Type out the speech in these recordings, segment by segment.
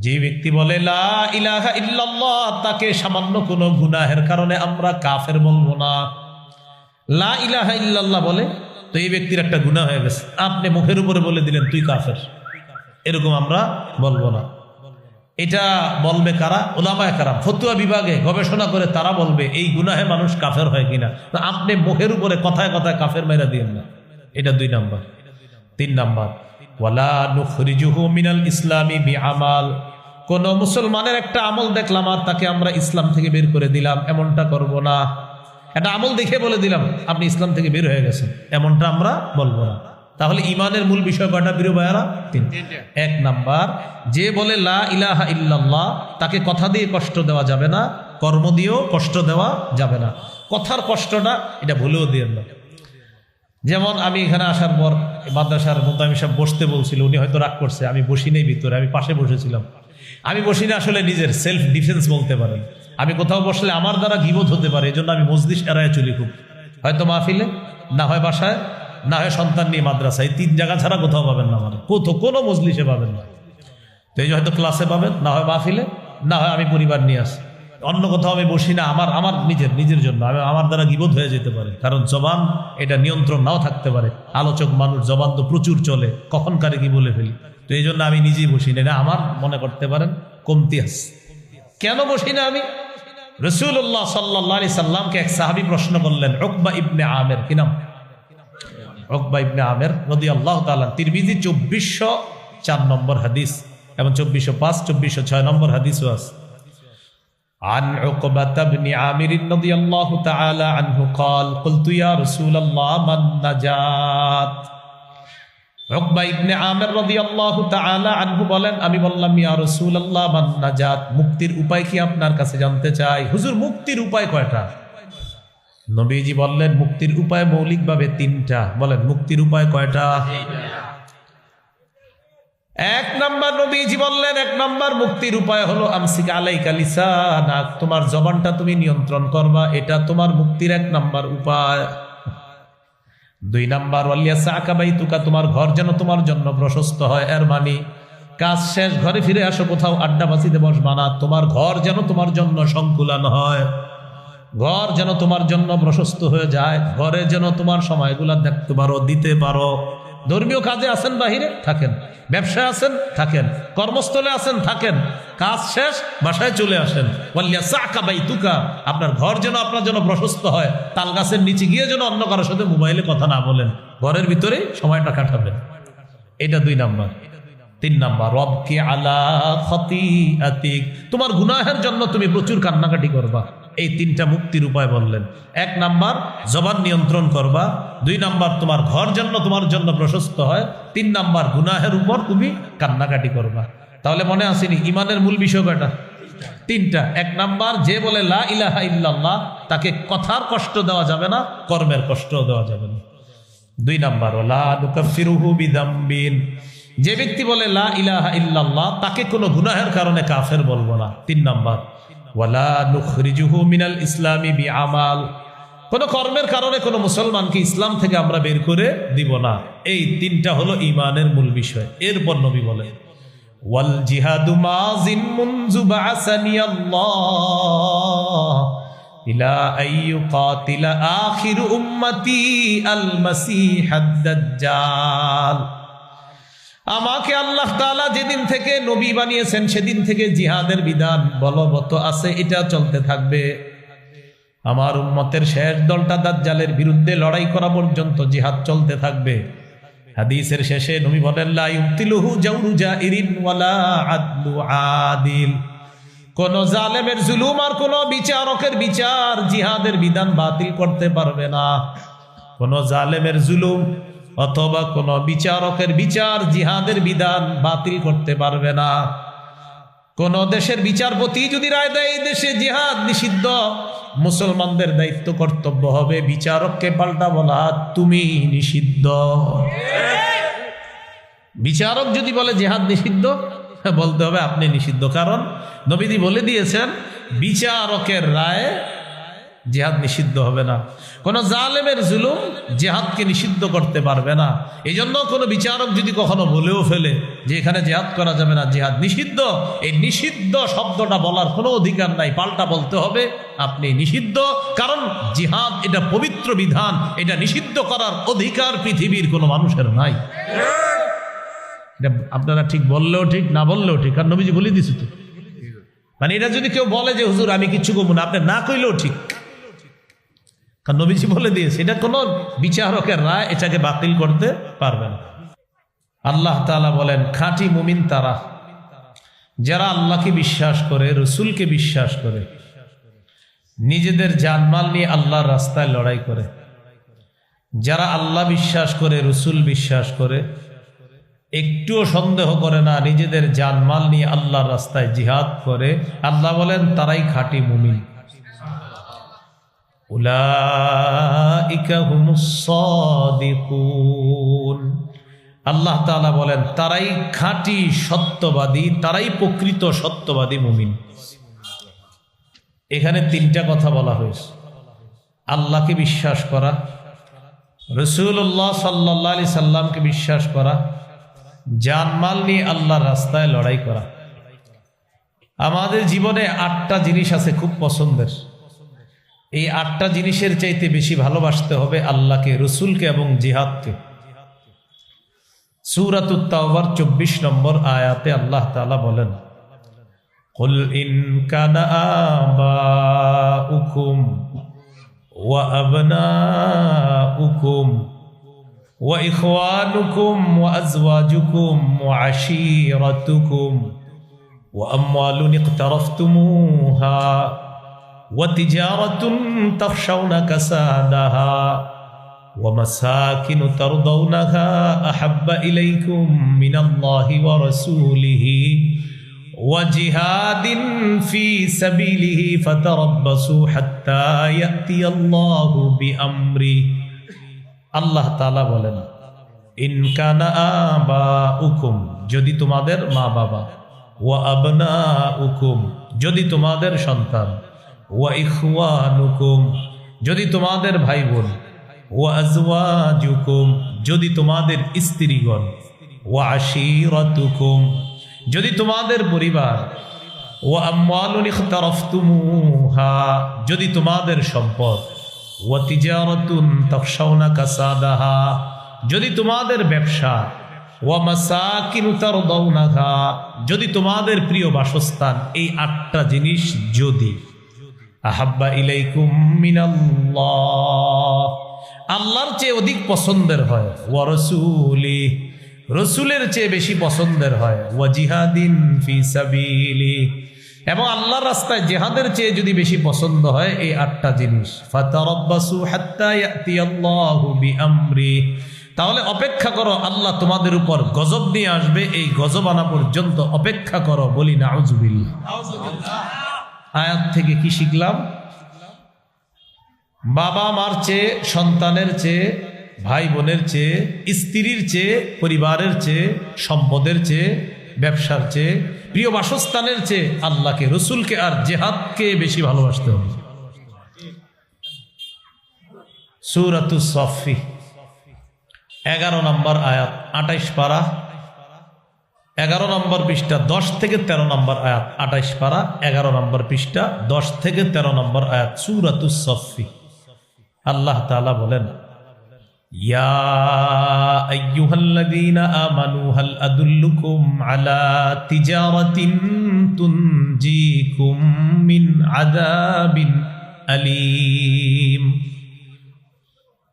যে ব্যক্তি বলে লা ইলাহা ইল্লাল্লাহ তাকে সামান্য কোনো গুনাহের কারণে আমরা কাফের বলবো না। লা ইলাহা ইল্লাল্লাহ বলে তো এই ব্যক্তির একটা গুনাহ হয়ে গেছে, আপনি মুখের উপরে বলে দিলেন তুই কাফের, এরকম আমরা বলবো না। এটা বলবে কারা? উলামায়ে কেরাম, ফতোয়া বিভাগে গবেষণা করে তারা বলবে এই গুনাহে মানুষ কাফের হয় কিনা। আপনি মুখের উপরে কথায় কথায় কাফের মেরা দিয়েন না। এটা 2 নাম্বার। 3 নাম্বার, ওয়ালা নুখরিজুহু মিনাল ইসলামি বিআমাল, কোন মুসলমানের একটা আমল দেখলাম আর তাকে আমরা ইসলাম থেকে বের করে দিলাম, এমনটা করব না। একটা আমল দেখে বলে দিলাম আপনি ইসলাম থেকে বের হয়ে গেছেন, এমনটা আমরা বলবো না। তাহলে ইমানের মূল বিষয় কয়টা প্রিয় ভাইয়ারা? 3। 1 নাম্বার, যে বলে লা ইলাহা ইল্লাল্লাহ তাকে কথা দিয়ে কষ্ট দেওয়া যাবে না, কর্ম দিয়েও কষ্ট দেওয়া যাবে না। কথার কষ্টটা এটা ভুলেও দিয়েন না। যেমন আমি এখানে আসার পর মাদ্রাসার মোতামিম সাহেব বসতে বলছিল, উনি হয়তো রাগ করছে, আমি বসি নেই ভিতরে, আমি পাশে বসেছিলাম। আমি বসি না আসলে নিজের সেলফ ডিফেন্স বলতে পারেন। আমি কোথাও বসলে আমার দ্বারা গীবত হতে পারে, এই জন্য আমি মজলিস এড়ায় চলি খুব। হয়তো মাহফিলে, না হয় বাসায়, না হয় সন্তান নিয়ে মাদ্রাসা, এই 3 জায়গা ছাড়া কোথাও পাবেন না, মানে কোনো মজলিসে পাবেন না। তো এই যে হয়তো ক্লাসে পাবেন, না হয় মাহফিলে, না হয় আমি পরিবার নিয়ে আসি, অন্য কোথাও আমি বসি না। আমার নিজের জন্য আমার দ্বারা গীবত হয়ে যেতে পারে, কারণ জবান এটা নিয়ন্ত্রণ নাও থাকতে পারে। আলোচক মানুষ, জবান তো প্রচুর চলে, কখন কারে কি বলে ফেলি। তো এই জন্য আমি নিজেই বসি না, এটা আমার মনে করতে পারেন কমতি আছে। কেন বসি না আমি? রাসূলুল্লাহ সাল্লাল্লাহু আলাইহি সাল্লামকে এক সাহাবী প্রশ্ন করলেন, উকবা ইবনে আমের, কি নাম? উকবা ইবনে আমের রাদিয়াল্লাহু তাআলা। তিরমিজি 2404 নম্বর হাদিস এবং 2405, 2406 নম্বর হাদিসও আছে। عن عقبة بن عامر رضي الله تعالى عنه قال قلت يا رسول الله ما النجاة। উকবা ইবনে আমের রাদিয়াল্লাহু তাআলা আনহু বলেন, আমি বললাম ইয়া রাসূলুল্লাহ মান নাজাত, মুক্তির উপায় কি আপনার কাছে জানতে চাই। হুজুর মুক্তির উপায় কয়টা? নবীজি বললেন মুক্তির উপায় মৌলিকভাবে 3টা। বলেন মুক্তির উপায় কয়টা? 1 নাম্বার, নবীজি বললেন 1 নাম্বার মুক্তির উপায় হলো আমসিক আলাইকা লিসানাক, তোমার জবানটা তুমি নিয়ন্ত্রণ করবা, এটা তোমার মুক্তির 1 নাম্বার উপায়। 2 নাম্বার, ওয়ালিয়াসাকা বাইতুকা, তোমার ঘর যেন তোমার জন্য প্রশস্ত হয়। এর মানে কাজ শেষ ঘরে ফিরে আসো, কোথাও আড্ডাবাজিতে বসবা না, তোমার ঘর যেন তোমার জন্য সংকুলান হয়, ঘর যেন তোমার জন্য প্রশস্ত হয়ে যায়, ঘরে যেন তোমার সময়গুলা দেখতে পারো, দিতে পারো। ধর্মীয় কাজে আছেন বাহিরে থাকেন, ব্যবসায় আছেন থাকেন, কর্মস্থলে আছেন থাকেন, কাজ শেষ বাসায় চলে আসেন। ওয়ালিয়াসাকা বাইতুকা, আপনার ঘর যেন আপনার জন্য প্রশস্ত হয়, তাল গাছের নিচে গিয়ে যেন অন্য কারোর সাথে মোবাইলে কথা না বলেন, ঘরের ভিতরে সময়টা কাটাবেন। এটা 2 নাম্বার। 3 নাম্বার, রবকি আলা খতিআতিক, তোমার গুনাহের জন্য তুমি প্রচুর কান্নাকাটি করবা। এই 3টা মুক্তির উপায় বললেন। 1 নাম্বার জবান নিয়ন্ত্রণ করবা, 2 নাম্বার তোমার ঘর যেন তোমার জন্য প্রশস্ত হয়, 3 নাম্বার গুনাহের উপর তুমি কান্নাকাটি করবা। তাহলে মনে আসেনি ইমানের মূল বিষয় কয়টা? 3টা। 1 নাম্বার, যে বলে লা ইলাহা ইল্লাল্লাহ তাকে কথার কষ্ট দেওয়া যাবে না, কর্মের কষ্ট দেওয়া যাবে না। 2 নাম্বার, ওয়ালা নুকাফিরুহু বিযামবিন, যে ব্যক্তি বলে লা ইলাহা ইল্লাল্লাহ তাকে কোনো গুনাহের কারণে কাফের বলবো না। 3 নাম্বার, ওয়ালা নুখরিজুহু মিনাল ইসলামি বিআমাল, কোনো কর্মের কারণে কোনো মুসলমানকে ইসলাম থেকে আমরা বের করে দিব না। এই 3টা হলো ঈমানের মূল বিষয়। এরপর নবী বলেন, ওয়াল জিহাদু মাযিন মুনযু বা'সানি আল্লাহ ইলা আইয়ুকাতিলা আখির উম্মতি আল মাসিহাদ দাজ্জাল, আমাকে আল্লাহ তাআলা যেদিন থেকে নবী বানিয়েছেন সেদিন থেকে জিহাদের বিধান বলবৎ আছে, এটা চলতে থাকবে। আমার উম্মতের শেষ দলটা দাজ্জালের বিরুদ্ধে লড়াই করা পর্যন্ত জিহাদ চলতে থাকবে। হাদিসের শেষে নবী বলেন, লা ইউতিলুহু জাওরু জাইরিন ওয়ালা আদলু আদিল, কোন জালেমের জুলুম আর কোন বিচারকের বিচার জিহাদের বিধান বাতিল করতে পারবে না। কোন জালেমের জুলুম অথবা কোন বিচারকের বিচার জিহাদের বিধান বাতিল করতে পারবে না। কোন দেশের বিচারপতি যদি রায় দেয় এই দেশে জিহাদ নিষিদ্ধ, মুসলমানদের দায়িত্ব কর্তব্য হবে বিচারককে পাল্টা বলা তুমি নিষিদ্ধ। বিচারক যদি বলে জিহাদ নিষিদ্ধ, বলতে হবে আপনি নিষিদ্ধ, কারণ নবীজি বলে দিয়েছেন বিচারকের রায় জিহাদ নিষিদ্ধ হবে না। কোন জালেমের জুলুম জিহাদকে নিষিদ্ধ করতে পারবে না। এই জন্য কোনো বিচারক যদি কখনো বলেও ফেলে যে এখানে জিহাদ করা যাবে না, জিহাদ নিষিদ্ধ, এই নিষিদ্ধ শব্দটা বলার কোনো অধিকার নাই, পাল্টা বলতে হবে আপনি নিষিদ্ধ, কারণ জিহাদ এটা পবিত্র বিধান, এটা নিষিদ্ধ করার অধিকার পৃথিবীর কোনো মানুষের নাই। এটা আপনারা ঠিক বললেও ঠিক, না বললেও ঠিক, কারণ নবীজি বলে দিয়েছে তো। মানে এটা যদি কেউ বলে যে হুজুর আমি কিচ্ছু করবো না, আপনি না কইলেও ঠিক, কারণ নবীজি বলে দিয়েছে। এটা কোনো বিচারকের রায় এটাকে বাতিল করতে পারবে না। আল্লাহ তাআলা বলেন খাঁটি মুমিন তারা যারা আল্লাহকে বিশ্বাস করে, রসুলকে বিশ্বাস করে, নিজেদের জানমাল নিয়ে আল্লাহর রাস্তায় লড়াই করে। যারা আল্লাহ বিশ্বাস করে, রসুল বিশ্বাস করে, একটুও সন্দেহ করে না, নিজেদের জানমাল নিয়ে আল্লাহর রাস্তায় জিহাদ করে, আল্লাহ বলেন তারাই খাঁটি মুমিন। উলাইকা হুমুস সাদিকুন, আল্লাহ তাআলা বলেন তারাই খাঁটি সত্যবাদী, তারাই প্রকৃত সত্যবাদী মুমিন। এখানে তিনটা কথা বলা হয়েছে: আল্লাহকে বিশ্বাস করা, রাসূলুল্লাহ সাল্লাল্লাহু আলাইহি সাল্লামকে বিশ্বাস করা, জানমাল নিয়ে আল্লাহর রাস্তায় লড়াই করা। আমাদের জীবনে 8টা জিনিস আছে খুব পছন্দের। এই 8টা জিনিসের চাইতে বেশি ভালোবাসতে হবে আল্লাহকে, রসুলকে এবং জিহাদকে। সূরাতুত তাওবার 24 নম্বর আয়াতে আল্লাহ তাআলা বলেন, কুল ইন কানা আবাউকুম ওয়া আবনাউকুম ওয়া ইখওয়ানুকুম ওয়া আজওয়াজুকুম ওয়া আশীরাতুকুম ওয়া আমওয়ালুন ইকতারাফতুমুহা ওয়া তিজারাতুন তাখশাউনা কাসাদাহা ওয়া মাসাকিনু তারদাউনাহা আহাব্বা ইলাইকুম মিনাল্লাহি ওয়া রাসূলিহি ওয়া জিহাদিন ফি সাবিলিহি ফাতারাব্বাসু হাত্তা ইয়াতিয়াল্লাহু বিআমরি। আল্লাহ তাআলা বলেন ইন কানা আবাউকুম, যদি তোমাদের মা বাবা, ওয়া আবনাউকুম, যদি তোমাদের সন্তান, ওয়া ইখওয়ানুকুম, যদি তোমাদের ভাই বোন, ওয়া আজওয়াজুকুম, যদি তোমাদের স্ত্রীগণ, ওয়া আশীরাতুকুম, যদি তোমাদের পরিবার, ওয়া আমওয়ালুন ইখতারাফতুমুহা, যদি তোমাদের সম্পদ, ওয়া তিজারাতুন তাখশাউনা কাসাদাহা, যদি তোমাদের ব্যবসা, ওয়া মাসাকিনু তারদাউনাহা, যদি তোমাদের প্রিয় বাসস্থান। এই 8টা জিনিস যদি আহাব্বা ইলাইকুম মিনাল্লাহ, আল্লাহর চেয়ে অধিক পছন্দের হয়, ওয়া রাসূলি, রসুলের চেয়ে বেশি পছন্দের হয়, ওয়া জিহাদিন ফি সাবিলি, এবং আল্লাহর রাস্তায় জিহাদের চেয়ে যদি বেশি পছন্দ হয় এই 8টা জিনিস, ফাতারাব্বাসু হাত্তা ইয়াতিয়াল্লাহু বিআমরি, তাহলে অপেক্ষা করো, আল্লাহ তোমাদের উপর গজব নিয়ে আসবে, এই গজব আনা পর্যন্ত অপেক্ষা করো। বলি নাউজুবিল্লাহ। আয়াত থেকে কি শিখলাম? বাবা মার চেয়ে, সন্তানের চেয়ে, ভাই বোনের চেয়ে, স্ত্রীর চেয়ে, পরিবারের চেয়ে, সম্পদের চেয়ে, ব্যবসার চেয়ে, প্রিয় বাসস্থানের চেয়ে আল্লাহকে, রসুলকে আর জিহাদকে বেশি ভালোবাসতে হবে। সূরাতুস সাফফি 11 নম্বর আয়াত, 28 পারা, 11 নম্বর পৃষ্ঠা, 10 থেকে 13 নম্বর আয়াত। 28 পারা, 11 নম্বর পৃষ্ঠা, 10 থেকে 13 নম্বর আয়াত, সূরাতুস সাফফি। আল্লাহ তাআলা বলেন, ইয়া আইয়ুহাল্লাযীনা আমানু হাল আদুল্লুকুম আলা তিজারাতিন তুনজিকুম মিন আযাবিন আলীম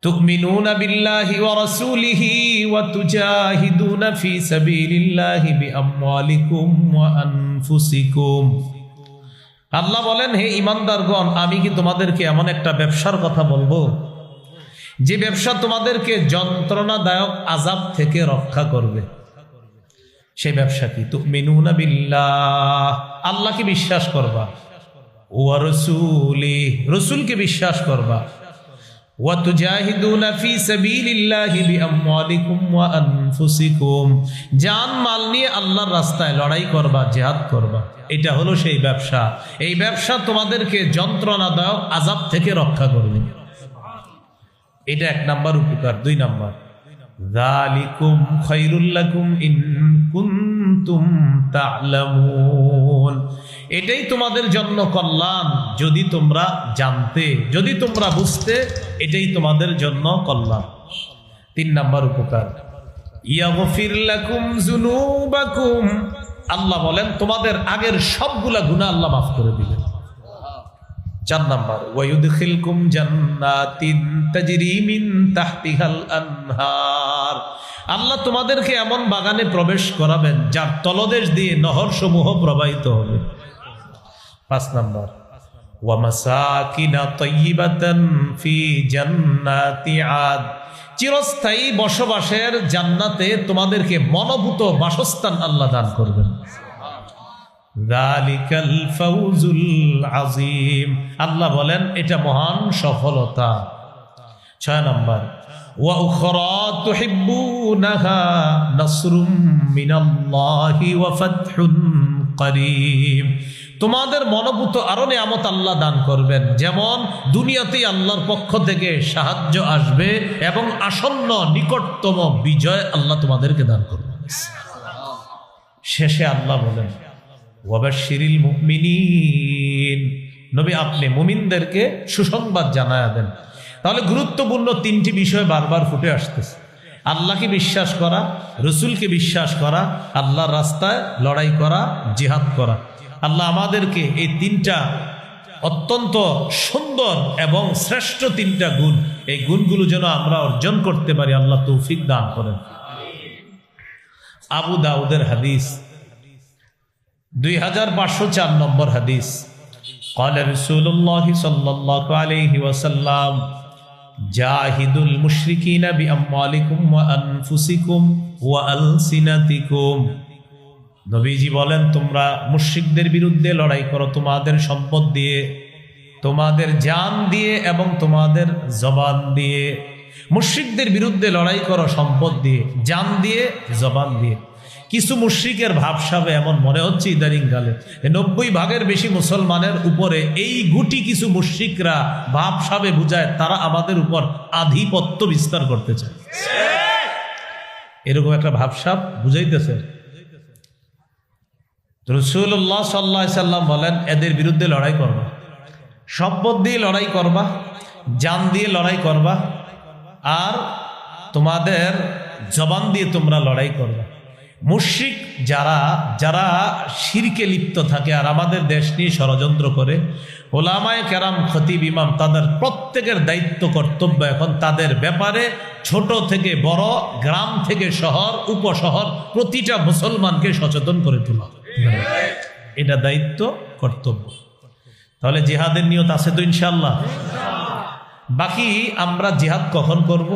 তুমিনুনা বিল্লাহি ওয়া রাসূলিহি ওয়া তুজাহিদুনা ফি সাবিলিল্লাহি বিআমওয়ালিকুম ওয়া আনফুসিকুম। আল্লাহ বলেন, হে ঈমানদারগণ, আমি কি তোমাদেরকে এমন একটা ব্যবসার কথা বলবো যে ব্যবসা তোমাদেরকে যন্ত্রণাদায়ক আযাব থেকে রক্ষা করবে। সেই ব্যবসা কি? তুমিনুনা বিল্লাহ, আল্লাহকে বিশ্বাস করবা, ওয়া রাসূলি, রাসূলকে বিশ্বাস করবা, ওয়াতুজাহিদুনা ফি সাবিলিল্লাহি বিআমওয়ালিকুম ওয়া আনফুসিকুম, জান মাল নিয়ে আল্লাহর রাস্তায় লড়াই করবা, জিহাদ করবা। এটা হলো সেই ব্যবসা। এই ব্যবসা তোমাদেরকে যন্ত্রণাদায়ক আযাব থেকে রক্ষা করবে। এটা 1 নাম্বার উপকার। 2 নাম্বার, যালিকুম খায়রুল লাকুম ইন কুনতুম তা'লামুন, এটাই তোমাদের জন্য কল্যাণ যদি তোমরা জানতে, যদি তোমরা বুঝতে, এটাই তোমাদের জন্য কল্যাণ। 3 নাম্বার উপকার, ইয়াগফির লাকুম যুনুবাকুম, আল্লাহ বলেন তোমাদের আগের সবগুলা গুনাহ আল্লাহ মাফ করে দিবেন। 4 নাম্বার, ওয়ায়ুদখিলকুম জান্নাতিন তাজরি মিন তাহতিহাল আনহার, আল্লাহ তোমাদেরকে এমন বাগানে প্রবেশ করাবেন যার তলদেশ দিয়ে নহর সমূহ প্রবাহিত হবে। 5 নাম্বার, ওয়া মাসাকিনা তাইয়িবাতান ফি জান্নাতি আদ, চিরস্থায়ী বসবাসের জান্নাতে তোমাদেরকে মনোভূত বাসস্থান আল্লাহ দান করবেন। যালিকাল ফাউজুল আযীম, আল্লাহ বলেন এটা মহান সফলতা। 6 নাম্বার, ওয়া উখরা তুহিব্বুনাহা নাসরুম মিনাল্লাহি ওয়া ফাতহুন করিব, তোমাদের মনোভূত আরো নিয়ামত আল্লাহ দান করবেন, যেমন দুনিয়াতেই আল্লাহর পক্ষ থেকে সাহায্য আসবে এবং আসন্ন নিকটতম বিজয় আল্লাহ তোমাদেরকে দান করবেন। শেষে আল্লাহ বলেন ওয়াবাশশিরিল মুমিনিন, নবী আপনি মুমিনদেরকে সুসংবাদ জানায়া দেন। তাহলে গুরুত্বপূর্ণ 3টি বিষয় বারবার ফুটে আসতেছে। আল্লাহকে বিশ্বাস করা, রসুলকে বিশ্বাস করা, আল্লাহর রাস্তায় লড়াই করা, জিহাদ করা। আল্লাহ আমাদেরকে এই 3টা অত্যন্ত সুন্দর এবং শ্রেষ্ঠ 3টা গুণ, এই গুণগুলো যেন আমরা অর্জন করতে পারি, আল্লাহ তৌফিক দান করেন। আবু দাউদের হাদিস 2504 নম্বর হাদিস, قال رسول الله صلى الله عليه وسلم জাহিদুল মুশরিকিনা বিআমওয়ালিকুম ওয়া আনফুসিকুম ওয়া আলসিনাতিকুম, নবীজি বলেন তোমরা মুশরিকদের বিরুদ্ধে লড়াই করো তোমাদের সম্পদ দিয়ে, তোমাদের জান দিয়ে এবং তোমাদের জবান দিয়ে। মুশরিকদের বিরুদ্ধে লড়াই করো সম্পদ দিয়ে, জান দিয়ে, জবান দিয়ে। কিছু মুশরিকের ভাবসাবে এমন মনে হচ্ছে ইদানিং কালে 90 ভাগের বেশি মুসলমানের উপরে এই গুটি কিছু মুশরিকরা ভাবসাবে বুঝায় তারা আমাদের উপর আধিপত্য বিস্তার করতে চায়। এরকম একটা ভাবসাব বুঝাইতেছে। রাসূলুল্লাহ সাল্লাল্লাহু আলাইহি সাল্লাম বলেন এদের বিরুদ্ধে লড়াই করবা, সম্পদ দিয়ে লড়াই করবা, জান দিয়ে লড়াই করবা, আর তোমাদের জবান দিয়ে তোমরা লড়াই করবা। মুশরিক যারা যারা শিরকে লিপ্ত থাকে আর আমাদের দেশ নিয়ে ষড়যন্ত্র করে, ওলামায়ে কেরাম, খতিব, ইমাম তাদের প্রত্যেকের দায়িত্ব কর্তব্য এখন তাদের ব্যাপারে ছোট থেকে বড়, গ্রাম থেকে শহর, উপশহর প্রতিটা মুসলমানকে সচেতন করে তোলা, এটা দায়িত্ব কর্তব্য। তাহলে জিহাদের নিয়ত আছে তো ইনশাআল্লাহ। বাকি আমরা জিহাদ কখন করব?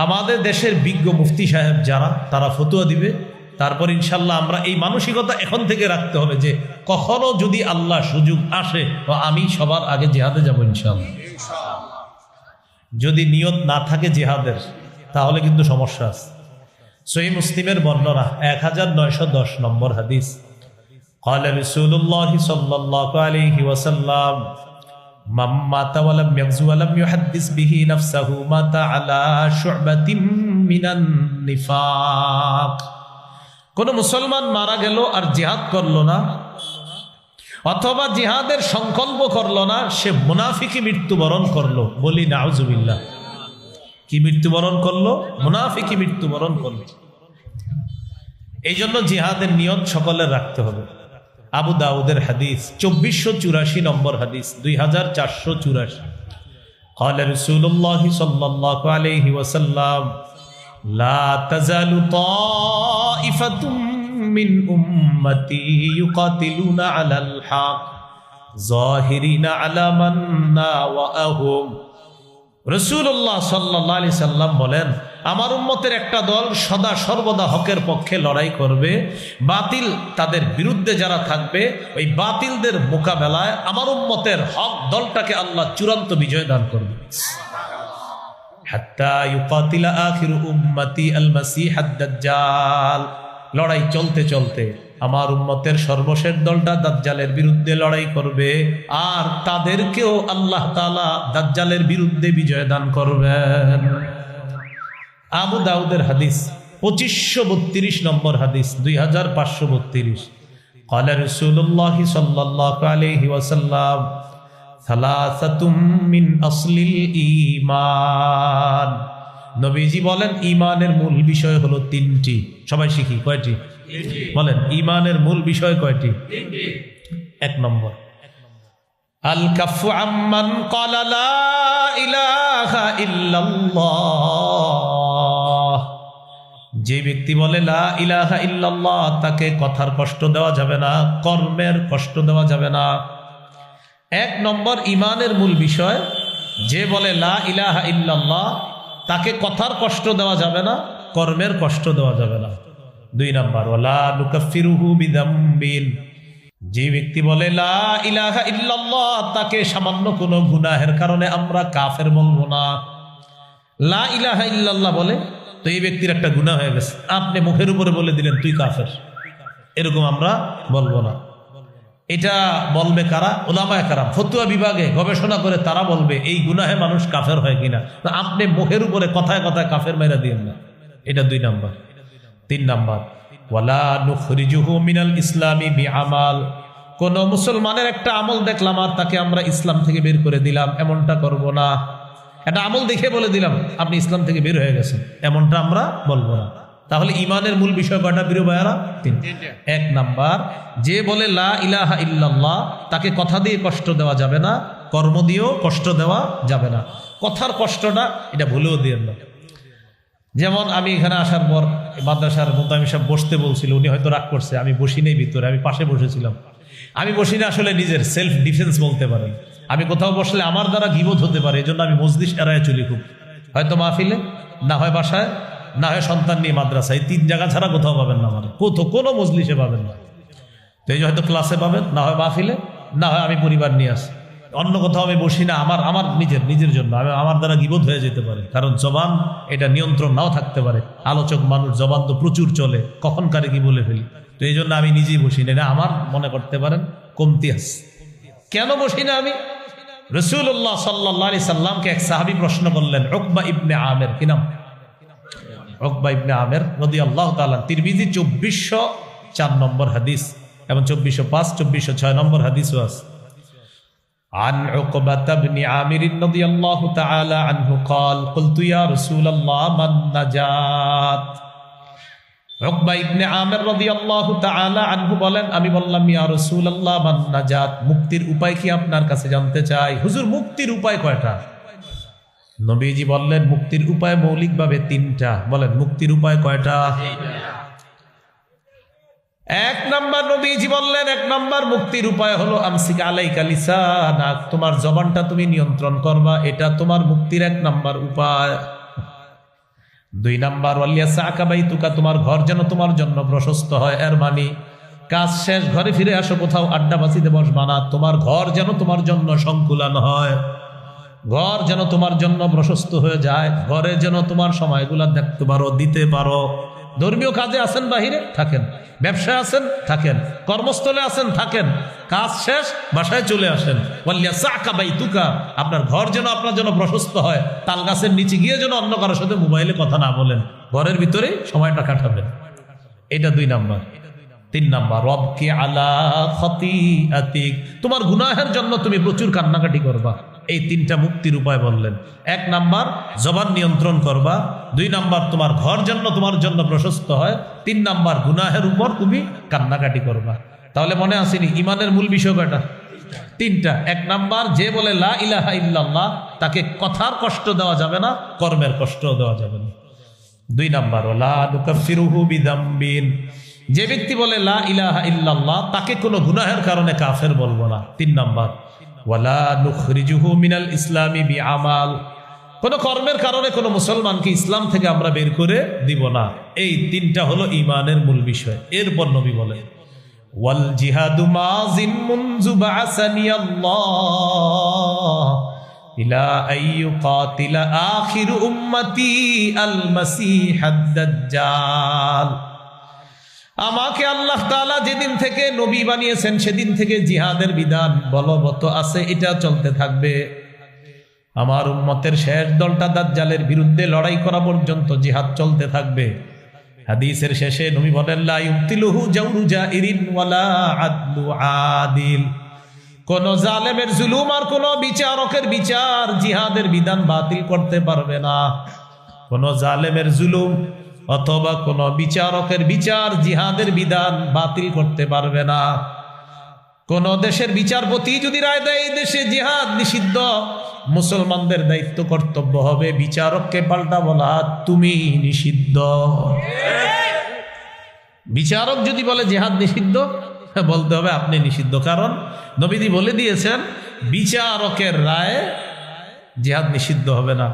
আমাদের দেশের বিজ্ঞ মুফতি সাহেব যারা, তারা ফতোয়া দিবে, তারপর ইনশাল্লাহ আমরা এই মানসিকতা এখন থেকে রাখতে হবে যে কখনো যদি আল্লাহ সুযোগ আসে তো আমি সবার আগে জিহাদে যাব ইনশাল্লাহ। যদি নিয়ত না থাকে জিহাদের তাহলে কিন্তু সমস্যা আছে। সহিহ মুসলিমের বর্ণনা 1910 নম্বর হাদিস, قال رسول الله صلى الله عليه وسلم من مات ولم يغزو ولم يحدث به نفسه مات على شعبة من النفاق, কোন মুসলমান মারা গেল আর জিহাদ করলো না অথবা জিহাদের সংকল্প করলো না, সে মুনাফিকি মৃত্যুবরণ করলো। বলি নাউজুবিল্লাহ। কি মৃত্যুবরণ করলো? মুনাফিকি মৃত্যুবরণ করলো। এই জন্য জিহাদের নিয়ত সকলের রাখতে হবে। আবু দাউদের হাদিস 2484 নম্বর হাদিস, 2484, قال رسول الله صلى الله عليه وسلم لا تزال طائفة من أمتي يقاتلون على الحق ظاهرين على من ناوأهم। রাসূলুল্লাহ সাল্লাল্লাহু আলাইহি সাল্লাম বলেন আমার উম্মতের একটা দল সদা সর্বদা হকের পক্ষে লড়াই করবে, বাতিল তাদের বিরুদ্ধে যারা থাকবে ওই বাতিলদের মোকাবেলায় আমার উম্মতের হক দলটাকে আল্লাহ চূড়ান্ত বিজয় দান করবে। হাত্তা ইউকাতিলা আখিরু উম্মতি আল মাসিহ আদ-দাজ্জাল। লড়াই চলতে চলতে আমার উম্মতের সর্বশেষ দলটা দাজ্জালের বিরুদ্ধে লড়াই করবে, আর তাদেরকেও আল্লাহ তাআলা দাজ্জালের বিরুদ্ধে বিজয় দান করবেন। আবু দাউদের হাদিস 2532 নম্বর হাদিস, 2532। قال رسول الله صلى الله عليه وسلم ثلاثة من أصل الإيمان। নবীজি বলেন ঈমানের মূল বিষয় হলো তিনটি। সবাই শিখি, কয়টি? বলেন, ঈমানের মূল বিষয় কয়টি? এক নম্বর, আল কাফু আম্মান ক্বালা লা ইলাহা ইল্লাল্লাহ। যে ব্যক্তি বলে লা ইলাহা ইল্লাল্লাহ, তাকে কথার কষ্ট দেওয়া যাবে না, কর্মের কষ্ট দেওয়া যাবে না। এক নম্বর ঈমানের মূল বিষয়, যে বলে লা ইলাহা ইল্লাল্লাহ, তাকে কথার কষ্ট দেওয়া যাবে না, কর্মের কষ্ট দেওয়া যাবে না। দুই নম্বর, ওয়ালা নুকাফিরুহু বিযামবিন। যে ব্যক্তি বলে লা ইলাহা ইল্লাল্লাহ, তাকে সামান্য কোনো গুনাহের কারণে আমরা কাফের বলবো না। লা ইলাহা ইল্লাল্লাহ বলে তো এই ব্যক্তির একটা গুনাহ হয়ে গেছে, আপনি মুখের উপরে বলে দিলেন তুই কাফের, এরকম আমরা বলবো না। এটা বলবে কারা? উলামায়ে কেরাম, ফতোয়া বিভাগে গবেষণা করে তারা বলবে এই গুনাহে মানুষ কাফের হয় কিনা। আপনি মুখের উপরে কথায় কথায় কাফের মাইরা দিয়েন না। এটা দুই নাম্বার। তিন নাম্বার, ওয়ালা নুখরিজুহু মিনাল ইসলামি বিআমাল। কোন মুসলমানের একটা আমল দেখলাম আর তাকে আমরা ইসলাম থেকে বের করে দিলাম, এমনটা করব না। একটা আমল দেখে বলে দিলাম আপনি ইসলাম থেকে বের হয়ে গেছেন, এমনটা আমরা বলবো না। তাহলে ঈমানের মূল বিষয় কয়টা প্রিয় ভাইয়ারা? তিন। এক নাম্বার, যে বলে লা ইলাহা ইল্লাল্লাহ, তাকে কথা দিয়ে কষ্ট দেওয়া যাবে না, কর্ম দিয়েও কষ্ট দেওয়া যাবে না। কথার কষ্টটা এটা ভুলেও দিয়েন না। যেমন আমি এখানে আসার পর মাদ্রাসার মোতামিম সাহেব বসতে বলছিল, উনি হয়তো রাগ করছে, আমি বসি নেই ভিতরে, আমি পাশে বসেছিলাম। আমি বসি না আসলে নিজের সেলফ ডিফেন্স বলতে পারেন। আমি কোথাও বসলে আমার দ্বারা গীবত হতে পারে, এই জন্য আমি মজলিস এড়ায় চলি খুব। হয়তো মাহফিলে, না হয় বাসায়, না হয় সন্তান নিয়ে মাদ্রাসা, এই তিন জায়গা ছাড়া কোথাও পাবেন না, মানে কোনো মজলিসে পাবেন না। তো এই যে হয়তো ক্লাসে পাবেন, না হয় মাহফিলে, না হয় আমি পরিবার নিয়ে আসি। অন্য কোথাও আমি বসি না, আমার নিজের জন্য। আমার দ্বারা গীবত হয়ে যেতে পারে, কারণ জবান এটা নিয়ন্ত্রণ নাও থাকতে পারে। আলোচক মানুষ, জবান তো প্রচুর চলে, কখন কারে কি বলে ফেলি। তো এই জন্য আমি নিজেই বসি না, এটা আমার মনে করতে পারেন কমতি আছে। কেন বসি না আমি? রাসূলুল্লাহ সাল্লাল্লাহু আলাইহি সাল্লামকে এক সাহাবী প্রশ্ন করলেন, উকবা ইবনে আমের, কি নাম? উকবা ইবনে আমের রাদিয়াল্লাহু তাআলা। তিরমিজি 2404 নম্বর হাদিস এবং 2405, 2406 নম্বর হাদিসও আছে। عن عقبة بن عامر رضي الله تعالى عنه قال قلت يا رسول الله ما النجاة। উকবা ইবনে আমের রাদিয়াল্লাহু তাআলা আনহু বলেন, আমি বললাম ইয়া রাসূলুল্লাহ মান নাজাত, মুক্তির উপায় কি আপনার কাছে জানতে চাই। হুজুর, মুক্তির উপায় কয়টা? নবীজি বললেন মুক্তির উপায় মৌলিকভাবে তিনটা। বলেন, মুক্তির উপায় কয়টা? এক নাম্বার, নবীজি বললেন এক নাম্বার মুক্তির উপায় হলো আমসিক আলাইকা লিসানাক, তোমার জবানটা তুমি নিয়ন্ত্রণ করবা, এটা তোমার মুক্তির এক নাম্বার উপায়। দুই নাম্বার, ওয়ালিয়াসাকা বাইতুকা, তোমার ঘর যেন তোমার জন্য প্রশস্ত হয়। এর মানে কাজ শেষ ঘরে ফিরে আসো, কোথাও আড্ডা বাজিতে বসবা না, তোমার ঘর যেন তোমার জন্য সংকুলান হয়, ঘর যেন তোমার জন্য প্রশস্ত হয়ে যায়, ঘরে যেন তোমার সময়গুলা দেখতে পারো, দিতে পারো। ধর্মীয় কাজে আছেন, বাহিরে থাকেন, ব্যবসায় আছেন থাকেন, কর্মস্থলে আছেন থাকেন, কাজ শেষ বাসায় চলে আসেন। ওয়ালিয়াসাকা বাইতুকা, আপনার ঘর যেন আপনার জন্য প্রশস্ত হয়, তাল গাছের নিচে গিয়ে যেন অন্য কারোর সাথে মোবাইলে কথা না বলেন, ঘরের ভিতরে সময়টা কাটাবেন। এটা দুই নাম্বার। তিন নাম্বার, রবকি আলা খতিআতিক, তোমার গুনাহের জন্য তুমি প্রচুর কান্নাকাটি করবা। এই তিনটা মুক্তির উপায় বললেন। এক নাম্বার, জবান নিয়ন্ত্রণ করবা। দুই নাম্বার, তোমার ঘর যেন তোমার জন্য প্রশস্ত হয়। তিন নাম্বার, গুনাহের উপর তুমি কান্নাকাটি করবা। তাহলে মনে আসেনি ইমানের মূল বিষয় কয়টা? তিনটা। এক নাম্বার, যে বলে লা ইলাহা ইল্লাল্লাহ, তাকে কথার কষ্ট দেওয়া যাবে না, কর্মের কষ্ট দেওয়া যাবে না। দুই নাম্বার, ওয়ালা নুকাফিরুহু বিযামবিন, যে ব্যক্তি বলে লা ইলাহা ইল্লাল্লাহ, তাকে কোনো গুনাহের কারণে কাফের বলবো না। তিন নাম্বার, ওয়ালা নুখরিজুহু মিনাল ইসলামি বিআমাল, কোনো কর্মের কারণে কোনো মুসলমানকে ইসলাম থেকে আমরা বের করে দিব না। এই তিনটা হলো ঈমানের মূল বিষয়। এরপর নবী বলেন, ওয়াল জিহাদু মাযিন মুনযু বা'সানি আল্লাহ, ইলা আইয়ুকাতিলা আখিরু উম্মতি আল মাসিহাদ দাজ্জাল। আমাকে আল্লাহ তাআলা যেদিন থেকে নবী বানিয়েছেন সেদিন থেকে জিহাদের বিধান বলবৎ আছে, এটা চলতে থাকবে। আমার উম্মতের শেষ দলটা দাজ্জালের বিরুদ্ধে লড়াই করা পর্যন্ত জিহাদ চলতে থাকবে। হাদিসের শেষে নবী বলেন, লা ইউতিলুহু জাওরু জাইরিন ওয়ালা আদলু আদিল। কোন জালেমের জুলুম আর কোন বিচারকের বিচার জিহাদের বিধান বাতিল করতে পারবে না। কোন জালেমের জুলুম অথবা কোন বিচারকের বিচার জিহাদের বিধান বাতিল করতে পারবে না। কোন দেশের বিচারপতি যদি রায় দেয় এই দেশে জিহাদ নিষিদ্ধ, মুসলমানদের দায়িত্ব কর্তব্য হবে বিচারককে পাল্টা বলা তুমি নিষিদ্ধ। বিচারক যদি বলে জিহাদ নিষিদ্ধ, বলতে হবে আপনি নিষিদ্ধ, কারণ নবীজি বলে দিয়েছেন বিচারকের রায় জিহাদ নিষিদ্ধ হবে না।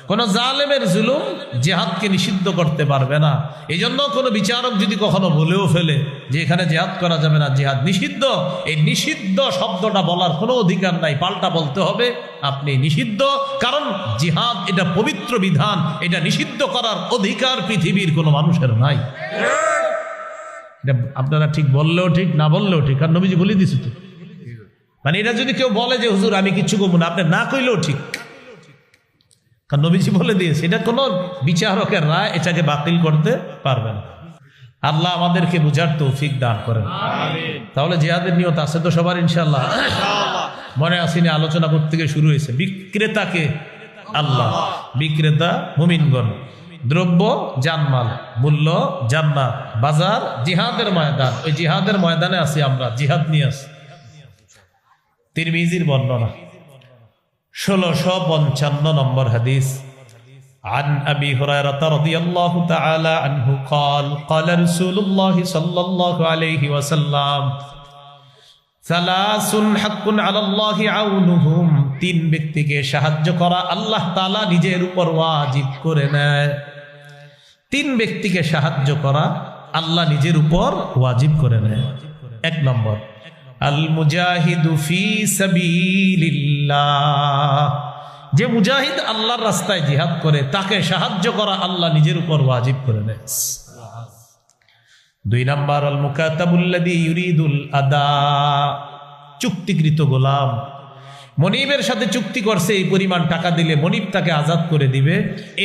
কোন জালেমের জুলুম জিহাদকে নিষিদ্ধ করতে পারবে না। এই জন্য কোনো বিচারক যদি কখনো বলেও ফেলে যে এখানে জিহাদ করা যাবে না, জিহাদ নিষিদ্ধ, এই নিষিদ্ধ শব্দটা বলার কোনো অধিকার নাই, পাল্টা বলতে হবে আপনি নিষিদ্ধ। কারণ জিহাদ এটা পবিত্র বিধান, এটা নিষিদ্ধ করার অধিকার পৃথিবীর কোনো মানুষের নাই। এটা আপনারা ঠিক বললেও ঠিক, না বললেও ঠিক, কারণ নবীজি বলে দিয়েছে তো। মানে এটা যদি কেউ বলে যে হুজুর আমি কিচ্ছু করবো না, আপনি না কইলেও ঠিক, কারণ নবীজি বলে দিয়েছে। এটা কোনো বিচারকের রায় এটাকে বাতিল করতে পারবে না। আল্লাহ আমাদেরকে বুঝার তৌফিক দান করেন। তাহলে জিহাদের নিয়ত আছে তো সবার ইনশাআল্লাহ? মনে আসেনি আলোচনা করতে গিয়ে শুরু হয়েছে। বিক্রেতাকে আল্লাহ, বিক্রেতা মুমিনগণ, দ্রব্য জানমাল, মূল্য জান্নাত, বাজার জিহাদের ময়দান। ওই জিহাদের ময়দানে আছি আমরা, জিহাদ নিয়ে আছি। তিরমিজির বর্ণনা 1655 নম্বর হাদিস। عن أبي هريرة رضي الله تعالى عنه قال قال رسول الله صلى الله عليه وسلم ثلاث حق على الله عونهم। তিন ব্যক্তিকে সাহায্য করা আল্লাহ তাআলা নিজের উপর ওয়াজিব করে নেয়। তিন ব্যক্তিকে সাহায্য করা আল্লাহ নিজের উপর ওয়াজিব করে নেয়। এক নম্বর, আল মুজাহিদু ফি সাবিলিল্লাহ, যে মুজাহিদ আল্লাহর রাস্তায় জিহাদ করে তাকে সাহায্য করা আল্লাহ নিজের উপর ওয়াজিব করে নেয়। দুই নম্বর, আল মুকাতাবুল্লাযী ইউরিদুল আদা, চুক্তিকৃত গোলাম, মনিবের সাথে চুক্তি করছে এই পরিমাণ টাকা দিলে মনিব তাকে আজাদ করে দিবে।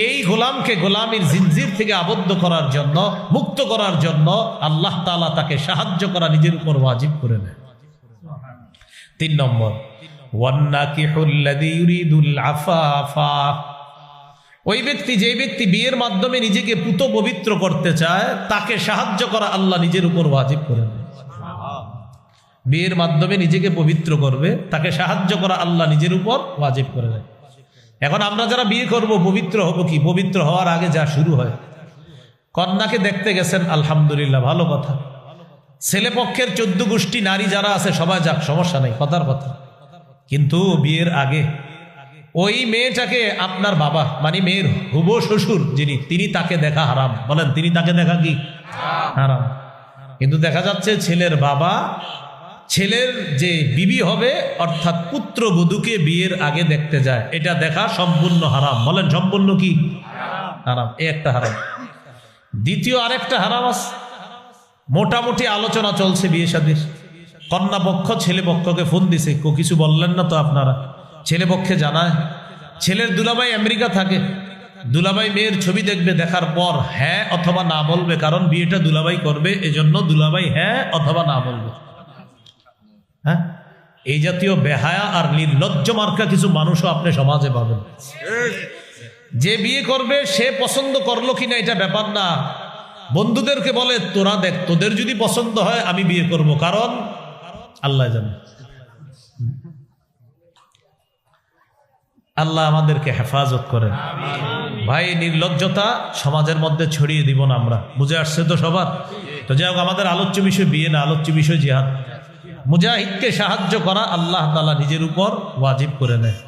এই গোলামকে গোলামীর জিনজির থেকে আবদ্ধ করার জন্য, মুক্ত করার জন্য আল্লাহ তাআলা তাকে সাহায্য করা নিজের উপর ওয়াজিব করে নেয়। তিন নম্বর, ওয়ান্নাকিহুল্লাযী ইউরিদুল আফাফা, ওই ব্যক্তি, যে ব্যক্তি বিয়ের মাধ্যমে নিজেকে পুত পবিত্র করতে চায় তাকে সাহায্য করা আল্লাহ নিজের উপর ওয়াজিব করে নেয়। বিয়ের মাধ্যমে নিজেকে পবিত্র করবে তাকে সাহায্য করা আল্লাহ নিজের উপর ওয়াজিব করে দেয়। এখন আমরা যারা বিয়ে করব পবিত্র হব কি? পবিত্র হওয়ার আগে যা শুরু হয়, কন্যাকে দেখতে গেছেন, আলহামদুলিল্লাহ, ভালো কথা। ছেলে পক্ষের 14 গোষ্ঠী নারী যারা আছে সবাই যাক, সমস্যা নেই, কথার কথা। কিন্তু বিয়ের আগে ওই মেয়েটাকে আপনার বাবা, মানে মেয়ের হুবো শ্বশুর যিনি, তিনি তাকে দেখা হারাম। বলেন, তিনি তাকে দেখা কি হারাম? কিন্তু দেখা যাচ্ছে ছেলের বাবা ছেলের যে বিবি হবে অর্থাৎ পুত্রবধূকে বিয়ের আগে দেখতে যায়, এটা দেখা সম্পূর্ণ হারাম। বলেন, সম্পূর্ণ কি হারাম? এই একটা হারাম। দ্বিতীয় আরেকটা হারাম আছে, মোটামুটি আলোচনা চলছে বিয়ে শাদীর, কন্যা পক্ষ ছেলে পক্ষকে ফোন দিছে, কিছু বললেন না তো আপনারা? ছেলে পক্ষে জানায়, ছেলের দুলাভাই আমেরিকা থাকে, দুলাভাই মেয়ের ছবি দেখবে, দেখার পর হ্যাঁ অথবা না বলবে, কারণ বিয়েটা দুলাভাই করবে, এজন্য দুলাভাই হ্যাঁ অথবা না বলবে। হ্যাঁ, এই জাতীয় বেহায়া আর নির্লজ্জ মার্কা কিছু মানুষও আপনি সমাজে পাবেন। যে বিয়ে করবে সে পছন্দ করলো কিনা এটা ব্যাপার না, বন্ধুদেরকে বলে তোরা দেখ, তোদের যদি পছন্দ হয় আমি বিয়ে করব, কারণ আল্লাহ জানে। আল্লাহ আমাদেরকে হেফাজত করেন। ভাই, নির্লজ্জতা সমাজের মধ্যে ছড়িয়ে দিব না আমরা, বুঝে আসছে তো সবার? তো যাই হোক, আমাদের আলোচ্য বিষয় বিয়ে না, আলোচ্য বিষয় জিহাদ। মুজাহিদকে সাহায্য করা আল্লাহ তাআলা নিজের উপর ওয়াজিব করে নেয়।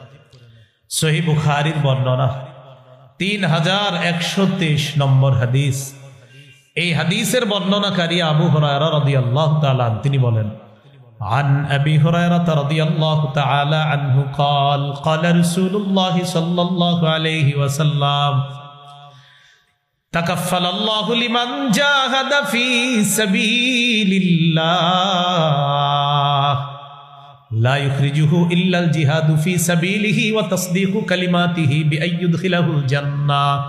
সহিহ বুখারীর বর্ণনা 3123 নম্বর হাদিস। এই হাদিসের বর্ণনাকারী আবু হুরায়রা রাদিয়াল্লাহু তাআলা তিনি বলেন, عن أبي هريرة رضي الله تعالى عنه قال قال رسول الله صلى الله عليه وسلم تكفل الله لمن جاهد في سبيل الله لا يخرجه إلا الجهاد في سبيله وتصديق كلماته بأن يدخله الجنة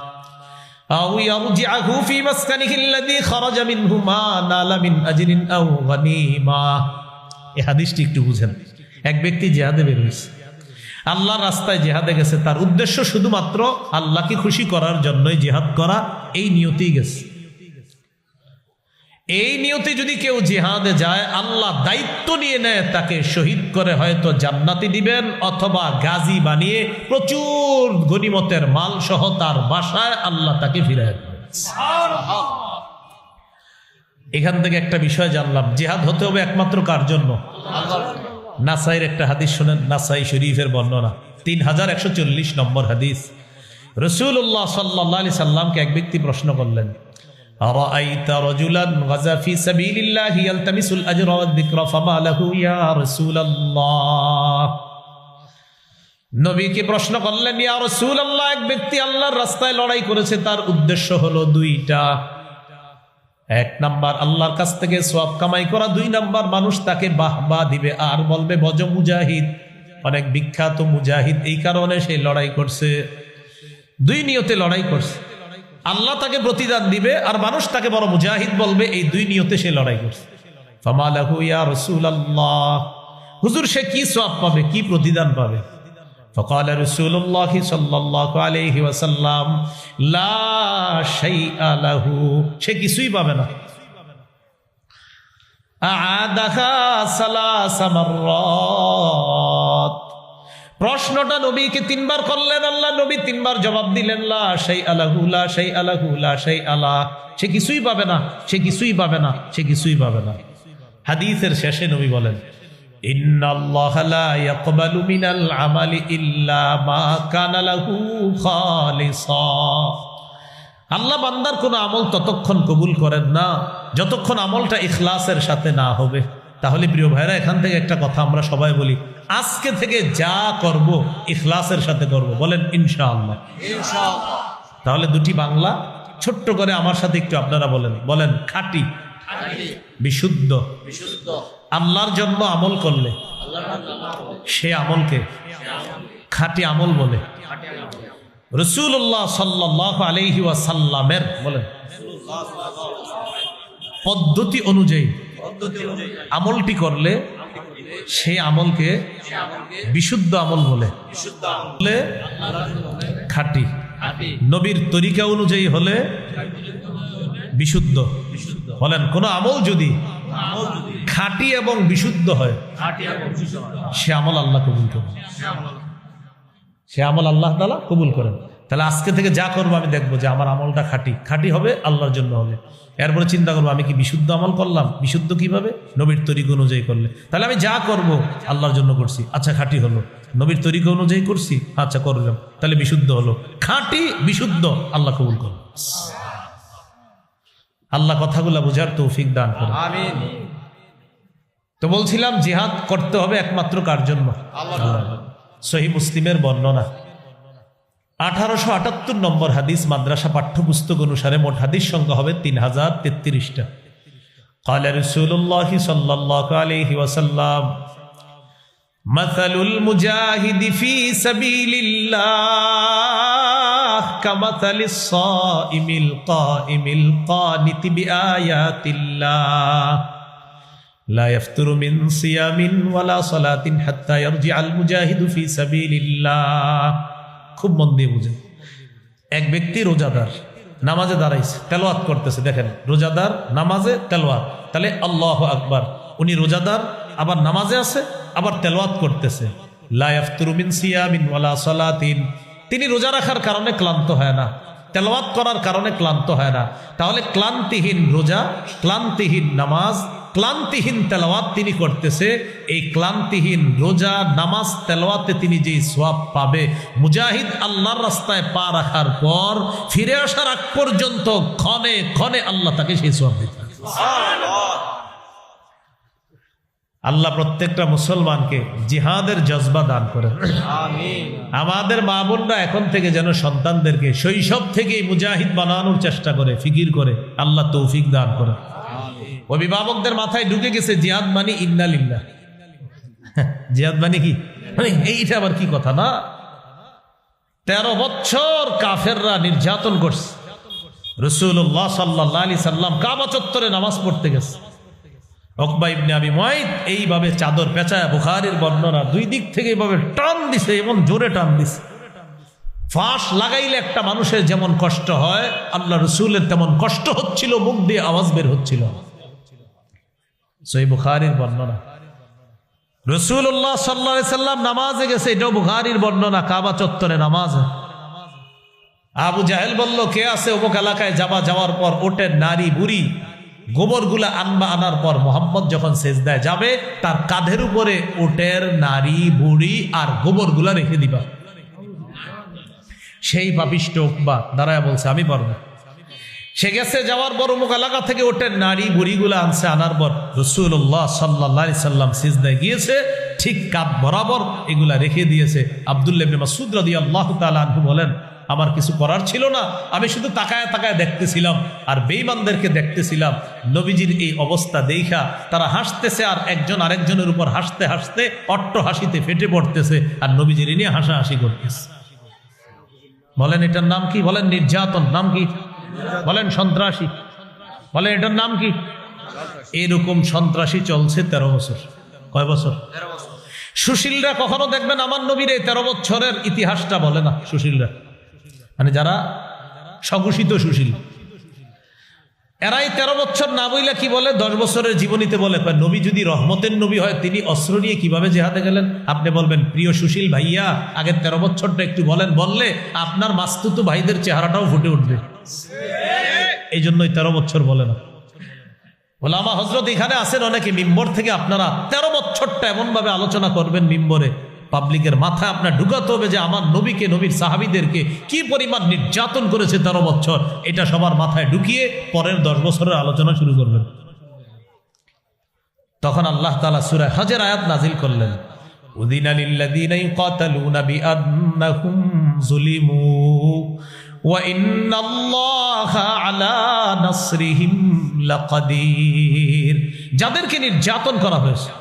أو يرجعه في مسكنه الذي خرج منه ما نال من أجر أو غنيمة. এই হাদিসটি একটু বুঝেন। এক ব্যক্তি জিহাদে বের হয়েছে, আল্লাহর রাস্তায় জিহাদে গেছে, তার উদ্দেশ্য শুধুমাত্র আল্লাহকে খুশি করার জন্যই জিহাদ করা, এই নিয়তেই গেছে। এই নিয়তে যদি কেউ জিহাদে যায়, আল্লাহ দায়িত্ব নিয়ে নেয়, তাকে শহীদ করে হয়তো জান্নাতি দিবেন, অথবা গাজী বানিয়ে প্রচুর গনিমতের মাল সহ তার বাসায় আল্লাহ তাকে ফিরায় দেবেন। এখান থেকে একটা বিষয় জানলাম, জিহাদ হতে হবে একমাত্র কার জন্য? নাসাইর একটা হাদিস শুনেন, নাসাই শরীফের বর্ণনা 3140 নম্বর হাদিস। রাসূলুল্লাহ সাল্লাল্লাহু আলাইহি সাল্লামকে এক ব্যক্তি প্রশ্ন করলেন, আরাআইতা রাজুলান গাজা ফি সাবিলিল্লাহি ইয়ালতামিসুল আজরা ওয়াদ যিকরা ফামা লাহু ইয়া রাসূলুল্লাহ। নবীকে প্রশ্ন করলেন, ইয়া রাসূলুল্লাহ, এক ব্যক্তি আল্লাহর রাস্তায় লড়াই করেছে, তার উদ্দেশ্য হলো দুইটা। এক নাম্বার আল্লাহর কাছ থেকে সওয়াব কামাই করা, দুই নাম্বার মানুষ তাকে বাহবা দিবে আর বলবে বজ মুজাহিদ, অনেক বিখ্যাত মুজাহিদ, এই কারণে সে লড়াই করছে। দুই নিয়তে লড়াই করছে, আল্লাহ তাকে প্রতিদান দিবে আর মানুষ তাকে বড় মুজাহিদ বলবে, এই দুই নিয়তে সে লড়াই করছে। ফামা লাহু ইয়া রাসূলুল্লাহ, হুজুর সে কি সওয়াব পাবে, কি প্রতিদান পাবে? فقال رسول الله صلى الله عليه وسلم لا شيء له, সে কিছুই পাবে না। আ'আদাহা সালাসা মাররাত, প্রশ্নটা নবীকে তিনবার করলেন, আল্লাহ নবী তিনবার জবাব দিলেন, লা শাইআ লাহু, লা শাইআ লাহু, লা শাইআ লা, সে কিছুই পাবে না, সে কিছুই পাবে না, সে কিছুই পাবে না। হাদিসের শেষে নবী বলেন, ইন্নাল্লাহা লা ইয়াকবালু মিনাল আমালি ইল্লা মা কানা লাহু খালিসা, আল্লাহ বান্দার কোন আমল ততক্ষণ কবুল করেন না যতক্ষণ আমলটা ইখলাসের সাথে না হবে। তাহলে প্রিয় ভাইরা, এখান থেকে একটা কথা আমরা সবাই বলি, আজকে থেকে যা করব ইখলাসের সাথে করব, বলেন ইনশাআল্লাহ। ইনশাআল্লাহ। তাহলে দুটি বাংলা ছোট্ট করে আমার সাথে একটু আপনারা বলেন, বলেন খাঁটি, বিশুদ্ধ। আল্লাহর জন্য আমল করলে সে আমলকে খাঁটি আমল বলে। রাসূলুল্লাহ সাল্লাল্লাহু আলাইহি ওয়াসাল্লামের বলেন পদ্ধতি অনুযায়ী আমলটি করলে সে আমলকে বিশুদ্ধ আমল বলে, খাঁটি। নবীর তরিকা অনুযায়ী হলে বিশুদ্ধ। বলেন, কোন আমল যদি খাঁটি এবং বিশুদ্ধ হয় সে আমল আল্লাহ কবুল করেন, সে আমল আল্লাহ তাআলা কবুল করেন। তাহলে আজকে থেকে যা করবো আমি দেখবো যে আমার আমলটা খাঁটি, খাঁটি হবে, আল্লাহর জন্য হবে। এরপরে চিন্তা করবো আমি কি বিশুদ্ধ আমল করলাম, বিশুদ্ধ কিভাবে? নবীর তরিকা অনুযায়ী করলে। তাহলে আমি যা করব আল্লাহর জন্য করছি, আচ্ছা খাঁটি হলো। নবীর তরিকা অনুযায়ী করছি, আচ্ছা করলাম, তাহলে বিশুদ্ধ হলো। খাঁটি বিশুদ্ধ আল্লাহ কবুল করুন। আল্লাহ কথাগুলা বোঝার তৌফিক দান করুন, আমিন। তো বলছিলাম জিহাদ করতে হবে একমাত্র কার জন্য? আল্লাহ। সহিহ মুসলিমের বর্ণনা 1878 নম্বর হাদিস, মাদ্রাসা পাঠ্যপুস্তক অনুসারে মোট হাদিস সংখ্যা হবে 3033টা। قال رسول الله صلى الله عليه وسلم مثل المجاهد في سبيل الله كمثل الصائم القائم القانت بآيات الله لا يفتر من صيام ولا صلاة حتى يرجع المجاهد في سبيل الله। খুব মন দিয়ে বুঝেন, এক ব্যক্তি রোজাদার, নামাজে দাঁড়াইছে, তেলাওয়াত করতেছে। দেখেন, রোজাদার নামাজে তেলাওয়াত, তাহলে আল্লাহু আকবার। উনি রোজাদার, আবার নামাজে আছে, আবার তেলাওয়াত করতেছে। লা ইয়াফতুরু মিন সিয়ামিন ওয়ালা সালাতিন, তিনি রোজা রাখার কারণে ক্লান্ত হয় না, তেলাওয়াত করার কারণে ক্লান্ত হয় না। তাহলে ক্লান্তিহীন রোজা, ক্লান্তিহীন নামাজ, ক্লান্তিহীন তেলাওয়াত তিনি করতেছে। এই ক্লান্তিহীন রোজা, নামাজ, তেলাওয়াতে তিনি যেই সওয়াব পাবে, মুজাহিদ আল্লাহর রাস্তায় পা রাখার পর ফিরে আসার আগ পর্যন্ত ক্ষণে ক্ষণে আল্লাহ তাকে সেই সওয়াব দিবেন। সুবহানাল্লাহ। আল্লাহ প্রত্যেকটা মুসলমানকে জিহাদের জজবা দান করেন। আমিন। আমাদের মা বোনরা এখন থেকে যেন সন্তানদেরকে শৈশব থেকেই মুজাহিদ বানানোর চেষ্টা করে, ফিকির করে, আল্লাহ তৌফিক দান করে। অভিভাবকদের মাথায় ঢুকে গেছে জিহাদ মানে ইন্না লিল্লাহ। জিহাদ মানে কি, মানে এইটা আবার কি কথা না। 13 বছর কাফেররা নির্যাতন করছে। রাসূলুল্লাহ সাল্লাল্লাহু আলাইহি সাল্লাম কাবা চত্বরে নামাজ পড়তে গেছে। উকবা ইবনে আবি মুআইত এইভাবে চাদর পেঁচায়, বুখারীর বর্ণনা, দুই দিক থেকে এইভাবে টান দিছে, এমন জোরে টান দিছে, ফাঁস লাগাইলে একটা মানুষের যেমন কষ্ট হয়, আল্লাহ রাসূলের তেমন কষ্ট হচ্ছিল, মুখ দিয়ে আওয়াজ বের হচ্ছিল। সহিহ বুখারীর বর্ণনা। রাসূলুল্লাহ সাল্লাল্লাহু আলাইহি সাল্লাম নামাজে গেছে, এটাও বুখারীর বর্ণনা, কাবা চত্বরে নামাজ। আবু জাহেল বলল, কে আছে অমুক এলাকায় যাওয়ার পর ওটের নারী বুড়ি গোবরগুলা আনবা, আনার পর মোহাম্মদ যখন সেজদায় যাবে তার কাঁধের উপরে ওটের নারী বুড়ি আর গোবরগুলা রেখে দিবা। সেই পাপিষ্ঠ উকবা দাঁড়ায় বলছে, আমি পারবো। সে গেছে, যাওয়ার পর অমুক এলাকা থেকে ওটের নারী বুড়িগুলা আনছে, আনার পর রাসূলুল্লাহ সাল্লাল্লাহু আলাইহি সাল্লাম সিজদায় গিয়েছে, ঠিক কাঁধ বরাবর এগুলা রেখে দিয়েছে। আব্দুল্লাহ ইবনে মাসউদ রাদিয়াল্লাহু তাআলা আনহু বলেন, আমার কিছু করার ছিল না, আমি শুধু তাকায় তাকায় দেখতেছিলাম আর বেঈমানদেরকে দেখতেছিলাম। নবীজির এই অবস্থা দেখা তারা হাসতেছে, আর একজন আরেকজনের উপর হাসতে হাসতে অট্ট হাসিতে ফেটে পড়তেছে, আর নবীজির নিয়ে হাসাহাসি করতেছে। বলেন এটার নাম কি? বলেন নির্যাতন। নাম কি? বলেন সন্ত্রাসী। বলেন এটার নাম কি? এরকম সন্ত্রাসী চলছে 13 বছর। কয় বছর? 13 বছর। সুশীলরা কখনো দেখবেন আমার নবীর এই 13 বছরের ইতিহাসটা বলে না। সুশীলরা মানে যারা স্বঘোষিত সুশীল, এরাই 13 বছর না বইলে কি বলে, 10 বছরের জীবনীতে বলে, নবী যদি রহমতের নবী হয় তিনি অস্ত্র নিয়ে কিভাবে জেহাদে গেলেন। আপনি বলবেন, প্রিয় সুশীল ভাইয়া, আগের 13 বছরটা একটু বলেন, বললে আপনার মাস্তুতু ভাইদের চেহারাটাও ফুটে উঠবে। এই জন্যই 13 বছর বলে না। ওলামা হযরত এখানে আছেন অনেকে, মিম্বর থেকে আপনারা 13 বছরটা এমন ভাবে আলোচনা করবেন মিম্বরে, পাবলিকের মাথায় আপনার ঢুকাতে হবে যে আমার নবীকে, নবীর সাহাবীদেরকে কি পরিমাণ নির্যাতন করেছে 13 বছর, এটা সবার মাথায় ঢুকিয়ে পরের 10 বছরের আলোচনা শুরু করবেন। তখন আল্লাহ তাআলা সূরা হজের আয়াত নাজিল করলেন, উযিনা লিল্লাযীনা ইউকাতালুনা বিআন্নাহুম যুলিমু ওয়া ইন্নাল্লাহা আলা নাসরিহিম লাকাদির। যাদেরকে নির্যাতন করা হয়েছে,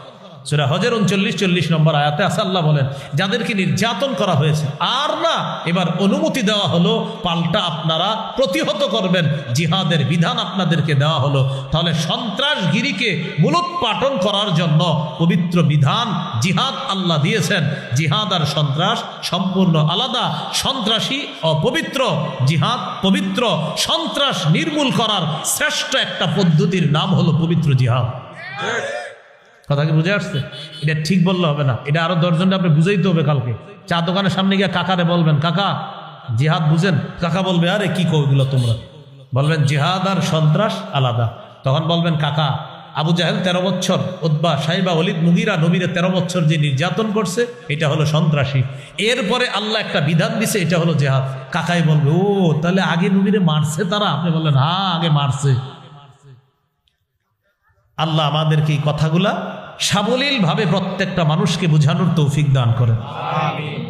সূরা হজের 39-40 নম্বর আয়াতে আছে, আল্লাহ বলেন যাদেরকে নির্যাতন করা হয়েছে, আর না এবার অনুমতি দেওয়া হলো, পাল্টা আপনারা প্রতিহত করবেন, জিহাদের বিধান আপনাদেরকে দেওয়া হলো। তাহলে সন্ত্রাসগিরিকে মূলোৎপাটন করার জন্য পবিত্র বিধান জিহাদ আল্লাহ দিয়েছেন। জিহাদ আর সন্ত্রাস সম্পূর্ণ আলাদা। সন্ত্রাসী অপবিত্র, জিহাদ পবিত্র। সন্ত্রাস নির্মূল করার শ্রেষ্ঠ একটা পদ্ধতির নাম হলো পবিত্র জিহাদ। কথা কি বুঝে আসছে? এটা ঠিক বললে হবে না, এটা আরো 10 জনটা আপনি বুঝাইতে হবে। কালকে চা দোকানের সামনে গিয়ে কাকারে বলবেন, কাকা জিহাদ বুঝেন? কাকা বলবে, আরে কি কও এগুলো তোমরা? বলবেন জিহাদ আর সন্ত্রাস আলাদা। তখন বলবেন, কাকা আবু জাহেল 13 বছর, উতবা, সাইবা, ওলীদ, মুগীরা নবীরে 13 বছর যে নির্যাতন করছে এটা হলো সন্ত্রাসী। এরপরে আল্লাহ একটা বিধান দিছে, এটা হলো জিহাদ। কাকাই বলবে, ও তাহলে আগে নবীরে মারছে তারা? আপনি বললেন, হ্যাঁ আগে মারছে। আল্লাহ আমাদেরকে এই কথাগুলা সাবলীল ভাবে প্রত্যেকটা মানুষকে বোঝানোর তৌফিক দান করেন। আমিন।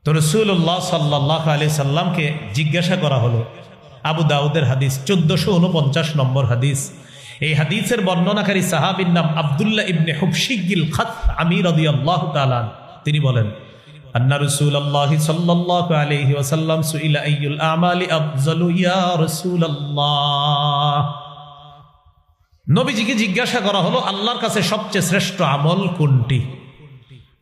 তো রাসূলুল্লাহ সাল্লাল্লাহু আলাইহি সাল্লামকে জিজ্ঞাসা করা হলো, আবু দাউদের হাদিস 1449 নম্বর হাদিস। এই হাদিসের বর্ণনাকারী সাহাবীর নাম আব্দুল্লাহ ইবনে হুবশিগিল খাতআমি রাদিয়াল্লাহু তাআলা। তিনি বলেন, আন্না রাসূলুল্লাহ সাল্লাল্লাহু আলাইহি ওয়াসাল্লাম সুইলা আইয়ুল আমালি আফযালু ইয়া রাসূলুল্লাহ। নবীজিকে জিজ্ঞাসা করা হলো, আল্লাহর কাছে সবচেয়ে শ্রেষ্ঠ আমল কোনটি?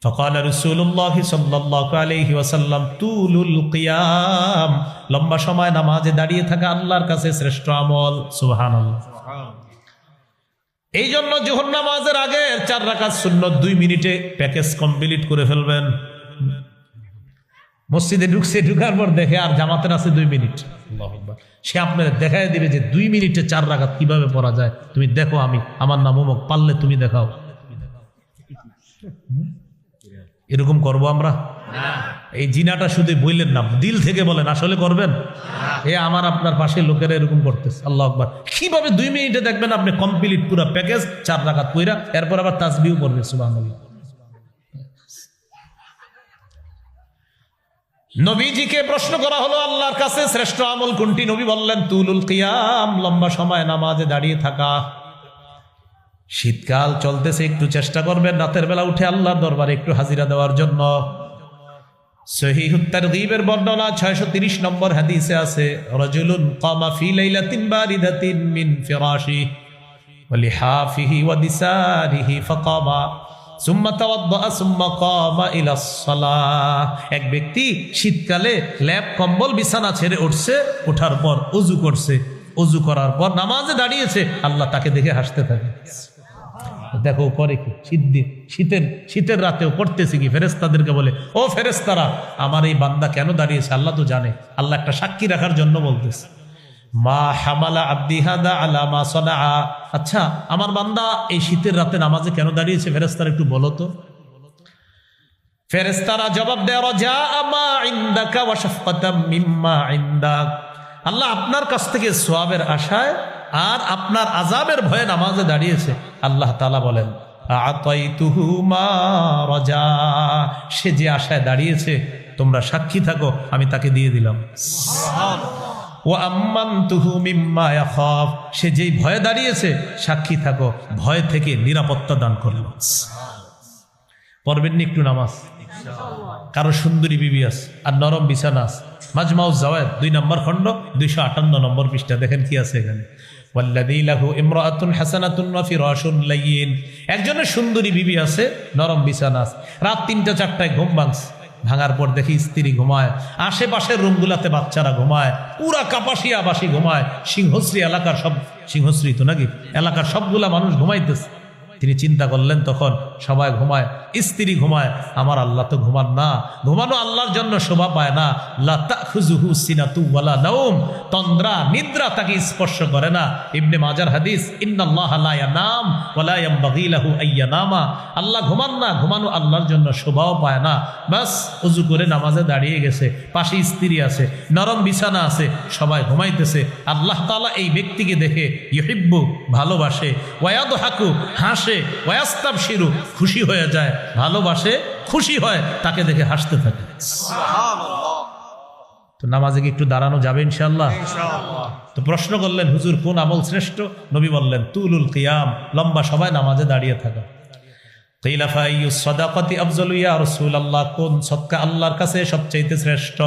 ফাকালা রাসূলুল্লাহ সাল্লাল্লাহু আলাইহি ওয়াসাল্লাম তুলুল কিয়াম, লম্বা সময় নামাজে দাঁড়িয়ে থাকা আল্লাহর কাছে শ্রেষ্ঠ আমল। সুবহানাল্লাহ। এই জন্য যোহর নামাজের আগে 4 রাকাত সুন্নত 2 মিনিটে প্যাকেজ কমপ্লিট করে ফেলবেন। মসজিদে ঢুকার পর দেখে আর জামাতের আছে 2 মিনিট, আল্লাহু আকবার, সে আপনাদের দেখায় দিবে যে 2 মিনিটে 4 রাকাত কিভাবে পড়া যায়। তুমি দেখো, আমার নাম অমুক, পারলে তুমি দেখাও। এরকম করবো আমরা? এই জিনাটা শুধু বললেন না, দিল থেকে বলেন, আসলে করবেন? এ আমার আপনার পাশে লোকেরা এরকম করতেছে। আল্লাহু আকবার। কিভাবে 2 মিনিটে দেখবেন আপনি কমপ্লিট পুরো প্যাকেজ 4 রাকাত পড়া, এরপর আবার তাসবিহ পড়বে সুবহানাল্লাহ। নবীজিকে প্রশ্ন করা হলো আল্লাহর কাছে শ্রেষ্ঠ আমল কোনটি? নবী বললেন তুলুল কিয়াম, লম্বা সময় নামাজে দাঁড়িয়ে থাকা। শীতকাল চলতেছে, একটু চেষ্টা করবেন রাতের বেলা উঠে আল্লাহর দরবারে একটু হাজিরা দেওয়ার জন্য। সহিহুত তারগীবের বর্ণনা 630 নম্বর হাদিসে আছে, রাজুলুন কামা ফি লাইলাতিন বারিদাতিন মিন ফিরাশি ওয়া লিহাফিহি ওয়া দিসারিহি ফাকামা সুম্মা তাওয়াদ্দা সুম্মা কামা ইলাস সালাহ। এক ব্যক্তি শীতকালে ল্যাপ কম্বল বিছানা ছেড়ে উঠছে, ওঠার পর ওযু করছে, ওযু করার পর নামাজে দাঁড়িয়েছে, আল্লাহ তাকে দেখে হাসতে থাকে। দেখো করে কি, শীতের রাতেও করতেছে কি? ফেরেশতাদেরকে বলে, ও ফেরেশতারা, আমার এই বান্দা কেন দাঁড়িয়েছে আল্লাহ তো জানে। আল্লাহ একটা সাক্ষী রাখার জন্য বলতেছে, মা হামালা আব্দি হাদা আলা মা সানা। আচ্ছা, আমার বান্দা এই শীতের রাতে নামাজে কেন দাঁড়িয়েছে? ফেরেশতারা একটু বলো তো। ফেরেশতারা জবাব দেয়, রাজা মা ইনদাকা ওয়া শাফকাতাম মিম্মা ইনদাক। আল্লাহ আপনার কাছ থেকে সওয়াবের আশায় আর আপনার আযাবের ভয়ে নামাজে দাঁড়িয়েছে। আল্লাহ তাআলা বলেন, আতাইতুহু মা রাজা। সে যে আশায় দাঁড়িয়েছে তোমরা সাক্ষী থাকো, আমি তাকে দিয়ে দিলাম। ওয়া আম্মানতুহু মিম্মা ইয়াখাফ। সে যেই ভয়ে দাঁড়িয়েছে সাক্ষী থাকো, ভয় থেকে নিরাপত্তা দান করলাম। পড়বেন নি একটু নামাজ? কারো সুন্দরী বিবি আছে আর নরম বিছানা আছে। মাজমাউজ জাওয়ায়েদ 2 নম্বর খণ্ড 258 নম্বর পৃষ্ঠা, দেখেন কি আছে এখানে। ওয়াল্লাযী লাহু ইমরাআতুন হাসানাতুন ওয়া ফিরাশুন লাইয়িন। একজনের সুন্দরী বিবি আছে, নরম বিছানা আছে। রাত 3টা 4টায় ঘুম ভাঙার পর দেখি স্ত্রী ঘুমায়, আশেপাশের রুমগুলাতে বাচ্চারা ঘুমায়, পুরা কাপাসিয়াবাসী ঘুমায়, সিংহশ্রী এলাকার সব, সিংহশ্রী তো নাকি, এলাকার সবগুলা মানুষ ঘুমাইতেছে। তিনি চিন্তা করলেন তখন সবাই ঘুমায়, স্ত্রী ঘুমায়, আমার আল্লাহ তো ঘুমান না। ঘুমানো আল্লাহর জন্য শোভা পায় না। লা তাখুযুহু সিনাতু ওয়ালা নাওম। তন্দ্রা নিদ্রা তাকে স্পর্শ করে না। ইবনে মাজার হাদিস, ইন্নাল্লাহা লা ইয়ানাম ওয়া লা ইয়ানবাগী লাহু আইয়ানামা। আল্লাহ ঘুমান না, ঘুমানো আল্লাহর জন্য শোভাও পায় না। বাস ওযু করে নামাজে দাঁড়িয়ে গেছে, পাশে স্ত্রী আছে, নরম বিছানা আছে, সবাই ঘুমাইতেছে। আল্লাহ তাআলা এই ব্যক্তিকে দেখে ইউহিব্বু, ভালোবাসে, ওয়ায়াদহাকু, হাসে, ওয়াস্তাবশিরু, খুশি হয়ে যায়, ভালোবাসে, খুশি হয়, তাকে দেখে হাসতে থাকে। তো নামাজে কি একটু দাঁড়ানো যাবে ইনশাআল্লাহ? তো প্রশ্ন করলেন, হুজুর কোন আমল শ্রেষ্ঠ? নবী বললেন তুলুল কিয়াম, লম্বা সময় নামাজে দাঁড়িয়ে থাকা। কিলা ফাইয়ুস সাদাকাতি আফজালু ইয়া রাসূলুল্লাহ, কোন সদকা আল্লাহর কাছে সবচেয়ে শ্রেষ্ঠ?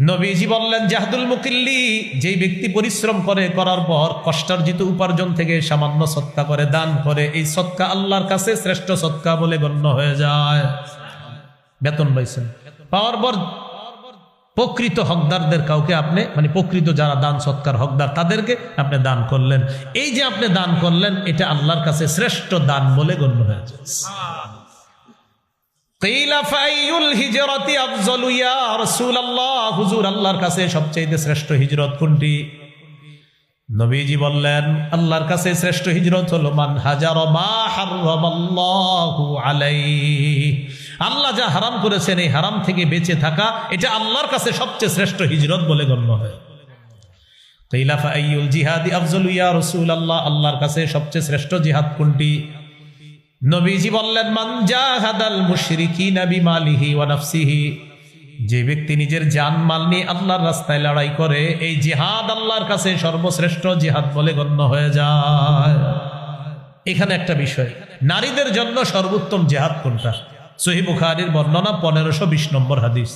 নবীজি বললেন জাহদুল মুকিল্লি, যেই ব্যক্তি পরিশ্রম করে, করার পর কষ্টার্জিত উপার্জন থেকে সামান্য সদকা করে, দান করে, এই সদকা আল্লাহর কাছে শ্রেষ্ঠ সদকা বলে গণ্য হয়ে যায়। বেতন পাইছেন, পাওয়ার পর প্রকৃত হকদারদের কাউকে আপনি, মানে প্রকৃত যারা দান সৎকার হকদার, তাদেরকে আপনি দান করলেন। এই যে আপনি দান করলেন, এটা আল্লাহর কাছে শ্রেষ্ঠ দান বলে গণ্য হয়ে যায়। হুজুর আল্লাহর কাছে সবচেয়ে শ্রেষ্ঠ হিজরত কোনটি? নবীজি বললেন আল্লাহর কাছে শ্রেষ্ঠ হিজরত হলো মান হাজার মা হারামাল্লাহু আলাইহি। আল্লাহ যা হারাম করেছেন এই হারাম থেকে বেঁচে থাকা, এটা আল্লাহর কাছে সবচেয়ে শ্রেষ্ঠ হিজরত বলে গণ্য হয়। কিলা ফাআইয়ুল জিহাদি আফজালু ইয়া রাসূলুল্লাহ, আল্লাহর কাছে সবচেয়ে শ্রেষ্ঠ জিহাদ কোনটি? নবীজি বললেন মান জাহাদাল মুশরিকিনা বিমালিহি ওয়া নাফসিহি, যে ব্যক্তি নিজের জান মাল নিয়ে আল্লাহর রাস্তায় লড়াই করে, এই জিহাদ আল্লাহর কাছে সর্বশ্রেষ্ঠ জিহাদ বলে গণ্য হয়ে যায়। এখানে একটা বিষয়, নারীদের জন্য সর্বোত্তম জিহাদ কোনটা? সহিহ বুখারীর বর্ণনা 1520 নম্বর হাদিস।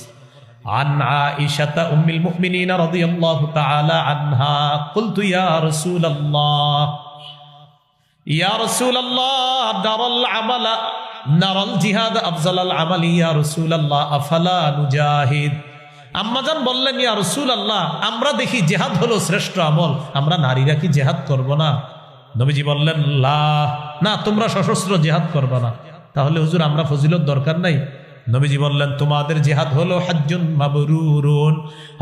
আন আয়েশা উম্মুল মুমিনিন রাদিয়াল্লাহু তাআলা আনহা কুলতু ইয়া রাসূলুল্লাহ ইয়া রাসূলুল্লাহ দারাল আমালা নারাল জিহাদ আফজালাল আমালি ইয়া রাসূলুল্লাহ আফালা নুজাহিদ। আম্মাজান বললেন ইয়া রাসূলুল্লাহ, আমরা দেখি জিহাদ হলো শ্রেষ্ঠ আমল, আমরা নারীরা কি জিহাদ করব না? নবীজি বললেন লা, না তোমরা সশস্ত্র জিহাদ করবে না। তাহলে হুজুর আমরা ফজিলত দরকার নাই? নবীজি বললেন তোমাদের জিহাদ হলো হজ্জুন মাবরুরুন,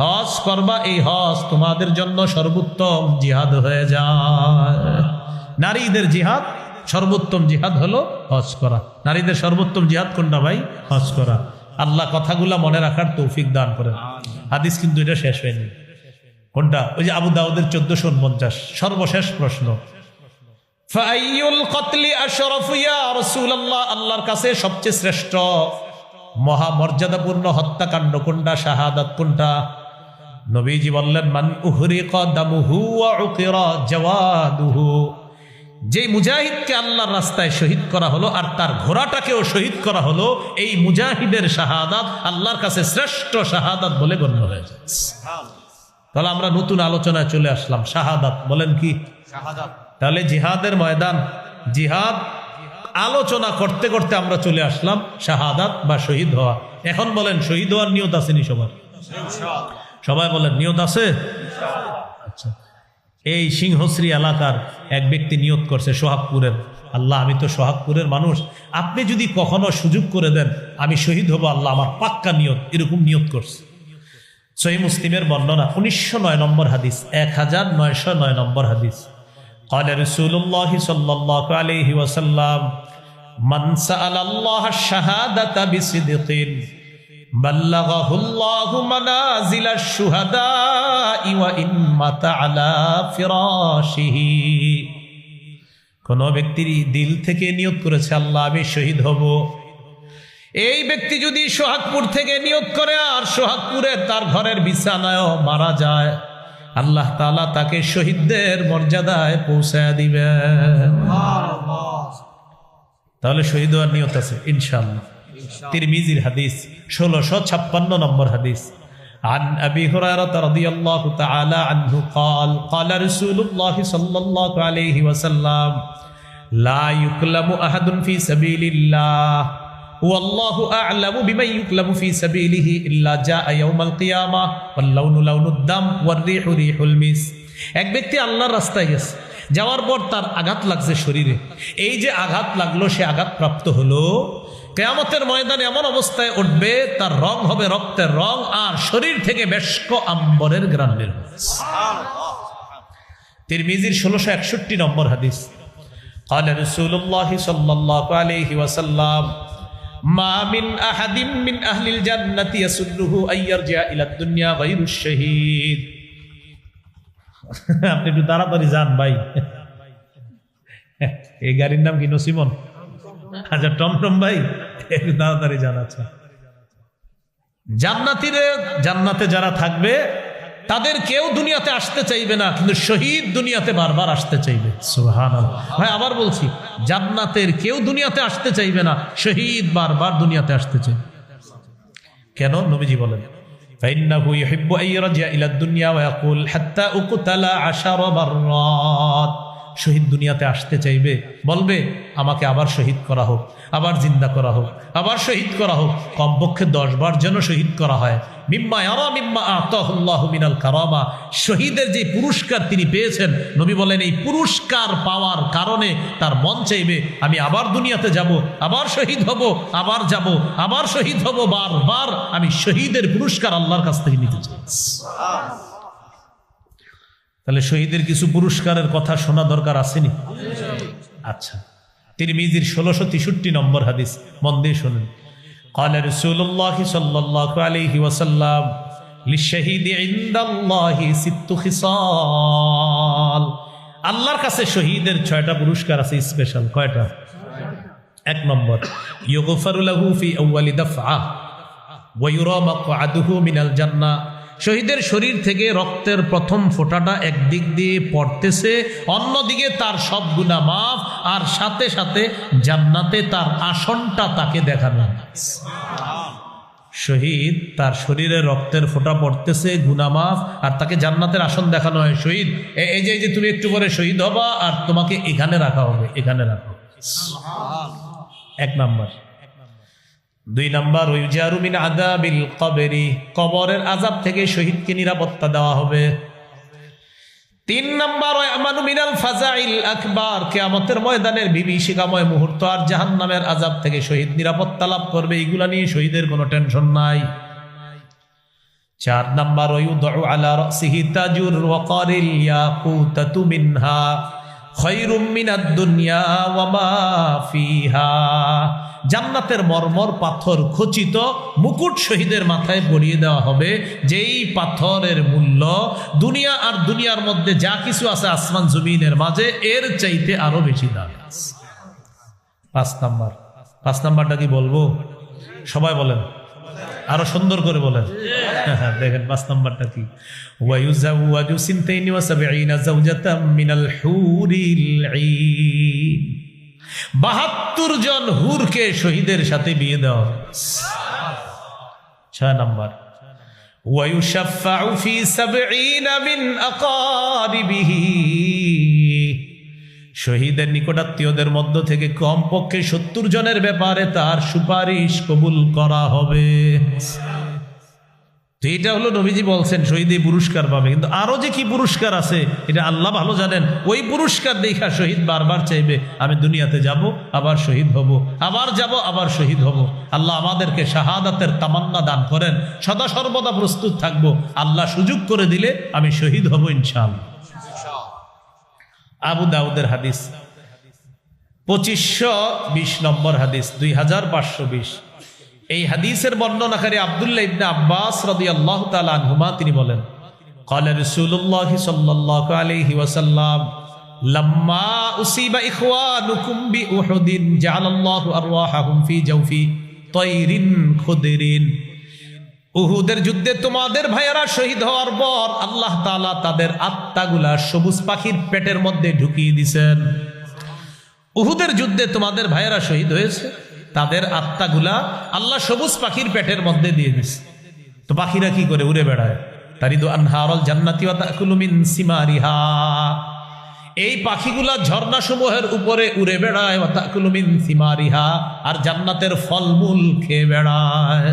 হজ করবা, এই হজ তোমাদের জন্য সর্বোত্তম জিহাদ হয়ে যায়। নারীদের জিহাদ সর্বোত্তম জিহাদ হলো হজ করা। নারীদের সর্বোত্তম জিহাদ কোনটা ভাই? হজ করা। আল্লাহ কথাগুলা মনে রাখার তৌফিক দান করেন। হাদিস কিন্তু এটা শেষ হয়নি। কোনটা? ওই যে আবু দাউদের 1449 সর্বশেষ প্রশ্ন, ফাআইয়ুল কতলি আশরাফু ইয়া রাসূলুল্লাহ, আল্লাহর কাছে সবচেয়ে শ্রেষ্ঠ মহামর্যাদাপূর্ণ হত্যাকাণ্ড কোনটা, শাহাদাত কোনটা? নবীজি বললেন, মান উহরিকা দামুহু ওয়া উকিরা জাওয়াদুহু, যে মুজাহিদকে আল্লাহর রাস্তায় শহীদ করা হলো আর তার ঘোড়াটাকেও শহীদ করা হলো, এই মুজাহিদের শাহাদাত আল্লাহর কাছে শ্রেষ্ঠ শাহাদাত বলে গণ্য হয়ে যায়। তাহলে আমরা নতুন আলোচনায় চলে আসলাম, শাহাদাত বলেন কি? শাহাদাত। তাহলে জিহাদের ময়দান, জিহাদ আলোচনা করতে করতে আমরা চলে আসলাম শাহাদাত বা শহীদ হওয়া। এখন বলেন শহীদ হওয়ার নিয়ত আসেনি সবার? সবাই বলেন নিয়ত আছে? আচ্ছা, এই সিংহশ্রী এলাকার এক ব্যক্তি নিয়ত করছে সোহাগপুরের, আল্লাহ আমি তো সোহাগপুরের মানুষ, আপনি যদি কখনো সুযোগ করে দেন আমি শহীদ হব আল্লাহ, আমার পাক্কা নিয়ত, এরকম নিয়ত করছে। সহিহ মুসলিমের বর্ণনা 1909 নম্বর হাদিস, 1909 নম্বর হাদিস। قال رسول الله صلى الله عليه وسلم من سأل الله الشهادة بصدق بلغه الله منازل الشهداء وإن مات على فراشه। কোন ব্যক্তি দিল থেকে নিয়ত করেছে আল্লাহ আমি শহীদ হব, এই ব্যক্তি যদি সোহাগপুর থেকে নিয়ত করে আর সোহাগপুরে তার ঘরের বিছানায়ও মারা যায়, আল্লাহ তাআলা তাকে শহীদদের মর্যাদায় পৌঁছায় দিবেন। তাহলে শহীদ হওয়ার নিয়ত আছে ইনশাআল্লাহ। তিরমিজির হাদিস 1656 নম্বর হাদিস, عن أبي هريرة رضي الله تعالى عنه قال قال رسول الله صلى الله عليه وسلم لا يكلم أحد في سبيل الله والله أعلم بمن يكلم في سبيله إلا جاء يوم القيامة واللون لون الدم والريح ريح المسك। এক ব্যক্তি আল্লাহর রাস্তায় গেছে, যাওয়ার পর তার আঘাত লাগছে শরীরে, এই যে আঘাত লাগলো সে আঘাত প্রাপ্ত হলো, কিয়ামতের ময়দানে এমন অবস্থায় উঠবে তার রং হবে রক্তের রং আর শরীর থেকে মেশক আম্বরের ঘ্রাণ বের হবে। তিরমিজির 1661 নম্বর হাদিস, قال رسول الله صلى الله عليه وسلم ما من أحد من أهل الجنة يسره أن يرجع إلى الدنيا غير الشهيد। আপনি একটু তাড়াতাড়ি যান ভাই, এই গাড়ির নাম কি নসিমন? আচ্ছা টমটম ভাই একটু তাড়াতাড়ি যান। আচ্ছা, জান্নাতে যারা থাকবে তাদের কেউ দুনিয়াতে আসতে চাইবে না, কিন্তু শহীদ দুনিয়াতে বারবার আসতে চাইবে। সুবহানাল্লাহ। ভাই আবার বলছি, জান্নাতের কেউ দুনিয়াতে আসতে চাইবে না, শহীদ বারবার দুনিয়াতে আসতে চাইবে। কেন? নবীজি বলেন ফাইন্নাহু ইউহিব্বু আন ইয়ারজিআ ইলা দুনিয়া ওয়া ইয়াকুল হাত্তা উকতালা 10 মাররাত। শহীদ দুনিয়াতে আসতে চাইবে, বলবে আমাকে আবার শহীদ করা হোক, আবার জিন্দা করা হোক, আবার শহীদ করা হোক, কমপক্ষে 10 বার যেন শহীদ করা হয়। মিম্মা ইয়ারা মিম্মা আতাহুল্লাহু মিনাল কারামা, শহীদের যে পুরস্কার তিনি পেয়েছেন, নবী বলেন এই পুরস্কার পাওয়ার কারণে তার মন চাইবে আমি আবার দুনিয়াতে যাব, আবার শহীদ হব, আবার যাব, আবার শহীদ হব, বারবার আমি শহীদের পুরস্কার আল্লাহর কাছ থেকে নিতে চাই। তাহলে শহীদের কিছু পুরস্কারের কথা শোনা দরকার আসেনি? আচ্ছা, তিরমিজির 1663 নম্বর হাদিস, মন দিয়ে শুনুন। قال رسول الله صلى الله عليه وسلم للشهيد عند الله 6 خصال। আল্লাহর কাছে শহীদের 6টা পুরস্কার আছে স্পেশাল। কয়টা? 1 নম্বর ইউগফারু লাহু ফি আউয়ালি দাফআ ওয়া ইউরা মাকআদুহু মিনাল জান্নাহ। শহীদের শরীর থেকে রক্তের প্রথম ফোঁটাটা একদিক দিয়ে পড়তেছে, অন্যদিকে তার সব গুনাহ মাফ, আর সাথে সাথে জান্নাতে তার আসনটা তাকে দেখানো। শহীদ তার শরীরে রক্তের ফোঁটা পড়তেছে, গুনাহ মাফ, আর তাকে জান্নাতের আসন দেখানো হয়। শহীদ এই যে তুমি একটু পরে শহীদ হবা আর তোমাকে এখানে রাখা হবে, এখানে রাখা হবে। 1 নম্বর। 2 নম্বর ওয়াইজারু মিন আযাবিল কবরি, কবরের আযাব থেকে শহীদকে নিরাপত্তা দেওয়া হবে। 3 নম্বর আমানু মিনাল ফাজাইল আকবার, কিয়ামতের ময়দানের বিভীষিকাময় মুহূর্ত আর জাহান্নামের আযাব থেকে শহীদ নিরাপত্তা লাভ করবে, এগুলা নিয়ে শহীদের কোনো টেনশন নাই। 4 নম্বর ওয়ুদউ আলা রাসিহি তাজুর ওয়াকারিল ইয়াকুতাতু মিনহা, খায়রুম মিনাদ দুনিয়া ওয়া মা ফিহা। জান্নাতের মরমর পাথর খচিত মুকুট শহীদের মাথায় পরিয়ে দেওয়া হবে, যেই পাথরের মূল্য দুনিয়া আর দুনিয়ার মধ্যে যা কিছু আছে আসমান জমিনের মাঝে এর চাইতে আরো বেশি দাম। 5 নাম্বারটা কি বলবো? সবাই বলেন, আরো সুন্দর করে বলেন। দেখেন 5 নাম্বারটা কি? ওয়ায়ুজাওয়াজু সিনতাইনি ওয়া সাবঈনা যাওজাতাম মিনাল হুরিল ঈন। 72 জন হুরকে শহীদের সাথে বিয়ে দেওয়া। 6 নাম্বার ওয়ায়ুশাফাউ ফি সাবঈনা মিন আকারিবিহি। শহীদের নিকটাত্মীয়দের মধ্য থেকে কমপক্ষে 70 জনের ব্যাপারে তার সুপারিশ কবুল করা হবে। তো এটা হলো নবীজি বলছেন শহীদ পুরস্কার পাবে, কিন্তু আরো যে কি পুরস্কার আছে এটা আল্লাহ ভালো জানেন। ওই পুরস্কার দেখা শহীদ বারবার চাইবে আমি দুনিয়াতে যাব, আবার শহীদ হব, আবার যাব, আবার শহীদ হব। আল্লাহ আমাদেরকে শাহাদাতের তামান্না দান করেন, সদা সর্বদা প্রস্তুত থাকবো। আল্লাহ সুযোগ করে দিলে আমি শহীদ হব ইনশাআল্লাহ। আবু দাউদের হাদিস 2520 নম্বর হাদিস, 2520। এই হাদিসের বর্ণনাকারী আব্দুল্লাহ ইবনে আব্বাস রাদিয়াল্লাহু তাআলা আনহুমা তিনি বলেন, ক্বালা রাসূলুল্লাহ সাল্লাল্লাহু আলাইহি ওয়াসাল্লাম লাম্মা উসিবা ইখওয়ানুকুম বিউহুদিন জাআলাল্লাহু আরওয়াহাহুম ফি জাওফি তায়রিন খুদরিন। উহুদের যুদ্ধে তোমাদের ভাইয়েরা শহীদ হওয়ার পর আল্লাহ তাআলা তাদের আত্মাগুলা সবুজ পাখির পেটের মধ্যে ঢুকিয়ে দিয়েছেন। উহুদের যুদ্ধে তোমাদের ভাইয়েরা শহীদ হয়েছে, তাদের আত্মাগুলা আল্লাহ সবুজ পাখির পেটের মধ্যে দিয়ে দিয়েছে। তো পাখিরা কি করে? উড়ে বেড়ায়। তারিদু আনহারুল জান্নাতি ওয়া তাকুলু মিন সিমারিহা। এই পাখিগুলা ঝর্ণা সমূহের উপরে উড়ে বেড়ায়, ওয়া তাকুলু মিন সিমারিহা, আর জান্নাতের ফলমূল খেয়ে বেড়ায়।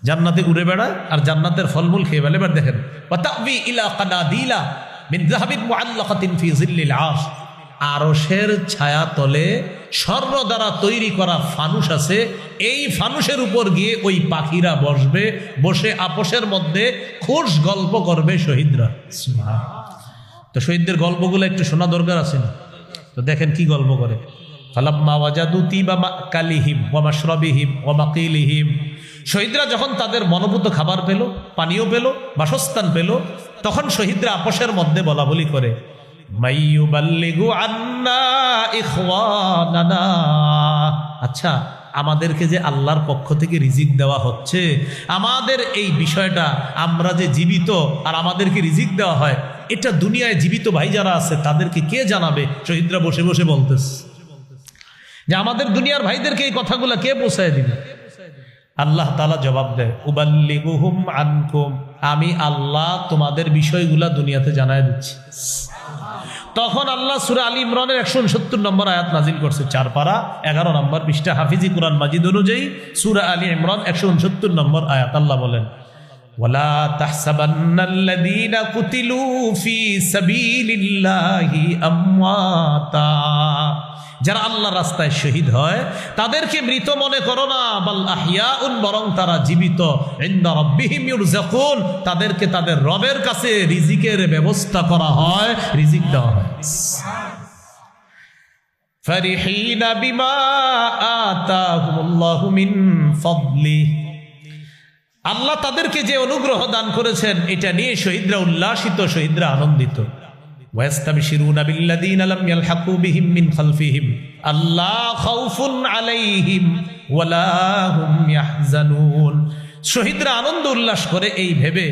জান্নাতে উড়ে বেড়ায় আর জান্নাতের ফলমূল খেয়ে বেড়ায়। এবার দেখেন, ওয়া তা'বি ইলা কানাদিলা মিন যাহাবিন মুআল্লাকাতিন ফি জিল্লিল আরশ। আরশের ছায়া তলে স্বর্ণ দ্বারা তৈরি করা ফানুস আছে, এই ফানুসের উপর গিয়ে ওই পাখিরা বসবে, বসে আপসের মধ্যে খুশ গল্প করবে শহীদরা। তো শহীদদের গল্পগুলো একটু শোনা দরকার আছে না? তো দেখেন কি গল্প করে। ফালাম্মা ওয়াজাদু তিবা মাকালিহিম ওয়া মাশরাবিহিম ওয়া মাকিলিহিম। শহীদরা যখন তাদের মনোভূত খাবার পেল, পানীয় পেল, বাসস্থান পেল, তখন শহীদরা আপসের মধ্যে বলা বলি করে, মাইয়ুবাল্লিগু আন্না ইখওয়ানানা। আচ্ছা, আমাদেরকে যে আল্লাহর পক্ষ থেকে রিজিক দেওয়া হচ্ছে, আমাদের এই বিষয়টা, আমরা যে জীবিত আর আমাদেরকে রিজিক দেওয়া হয়, এটা দুনিয়ায় জীবিত ভাই যারা আছে তাদেরকে কে জানাবে? শহীদরা বসে বসে বলতেছে যে আমাদের দুনিয়ার ভাইদেরকে এই কথাগুলো কে পৌঁছায় দিবে? আল্লাহ তাআলা জবাব দেয়, উবাল্লিগুহুম আনকুম, আমি আল্লাহ তোমাদের বিষয়গুলা দুনিয়াতে জানায় দিচ্ছি। তখন আল্লাহ সূরা আলী ইমরানের 169 নম্বর আয়াত নাজিল করছে, 4 পারা 11 নম্বর পৃষ্ঠা, হাফিজি কুরআন মাজিদ অনুযায়ী সূরা আলী ইমরান 169 নম্বর আয়াত। আল্লাহ বলেন, ওয়ালা তাহসাবান্নাল্লাযীনা কুতিলু ফি সাবিলিল্লাহি আমওয়াতা। যারা আল্লাহর রাস্তায় শহীদ হয় তাদেরকে মৃত মনে করো না, বাল আহইয়াউন, বরং তারা জীবিত। ইনদা রাব্বিহিম ইউরযাকুন, তাদেরকে তাদের রবের কাছে রিজিকের ব্যবস্থা করা হয়, রিজিক দেওয়া হয়। ফারিহিনা বিমা আতাহুমুল্লাহু মিন ফাদলি। আল্লাহ তাদেরকে যে অনুগ্রহ দান করেছেন এটা নিয়ে শহীদরা উল্লাসিত, শহীদরা আনন্দিত। ওয়াস্তাবশিরুনা বিল্লাযীনা লাম ইয়ালহাকু বিহিম মিন খালফিহিম আল্লা খাউফুন আলাইহিম ওয়ালা হুম ইয়াহজানুন। শহীদরা আনন্দ উল্লাস করে এই ভেবে,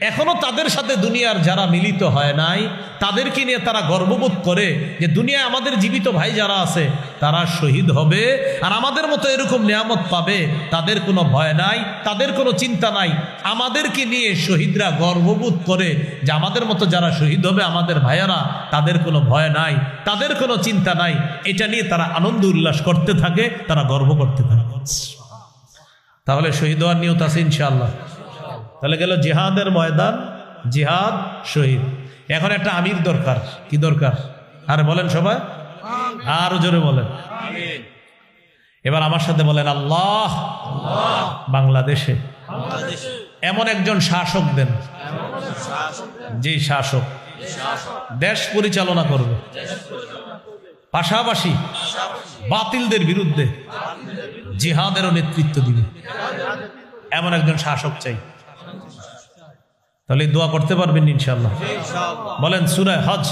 এখনো তাদের সাথে দুনিয়ার যারা মিলিত হয় নাই তাদেরকে নিয়ে তারা গর্ববোধ করে যে দুনিয়ায় আমাদের জীবিত ভাই যারা আছে তারা শহীদ হবে আর আমাদের মতো এরকম নিয়ামত পাবে, তাদের কোনো ভয় নাই, তাদের কোনো চিন্তা নাই। আমাদেরকে নিয়ে শহীদরা গর্ববোধ করে যে আমাদের মতো যারা শহীদ হবে আমাদের ভাইয়ারা, তাদের কোনো ভয় নাই, তাদের কোনো চিন্তা নাই। এটা নিয়ে তারা আনন্দ উল্লাস করতে থাকে, তারা গর্ব করতে থাকে। তাহলে শহীদ হওয়ার নিয়ত আছে ইনশাআল্লাহ। তাহলে গেল জিহাদের ময়দান, জিহাদ, শহীদ। এখন একটা আমির দরকার। কি দরকার? আরে বলেন সবাই, আরো জোরে বলেন। এবার আমার সাথে বলেন, আল্লাহ বাংলাদেশে এমন একজন শাসক দেন, যে শাসক দেশ পরিচালনা করবে, পাশাপাশি বাতিলদের বিরুদ্ধে জিহাদেরও নেতৃত্ব দিবে, এমন একজন শাসক চাই। তাহলে দোয়া করতে পারবেন ইনশাআল্লাহ? বলেন সূরা হজ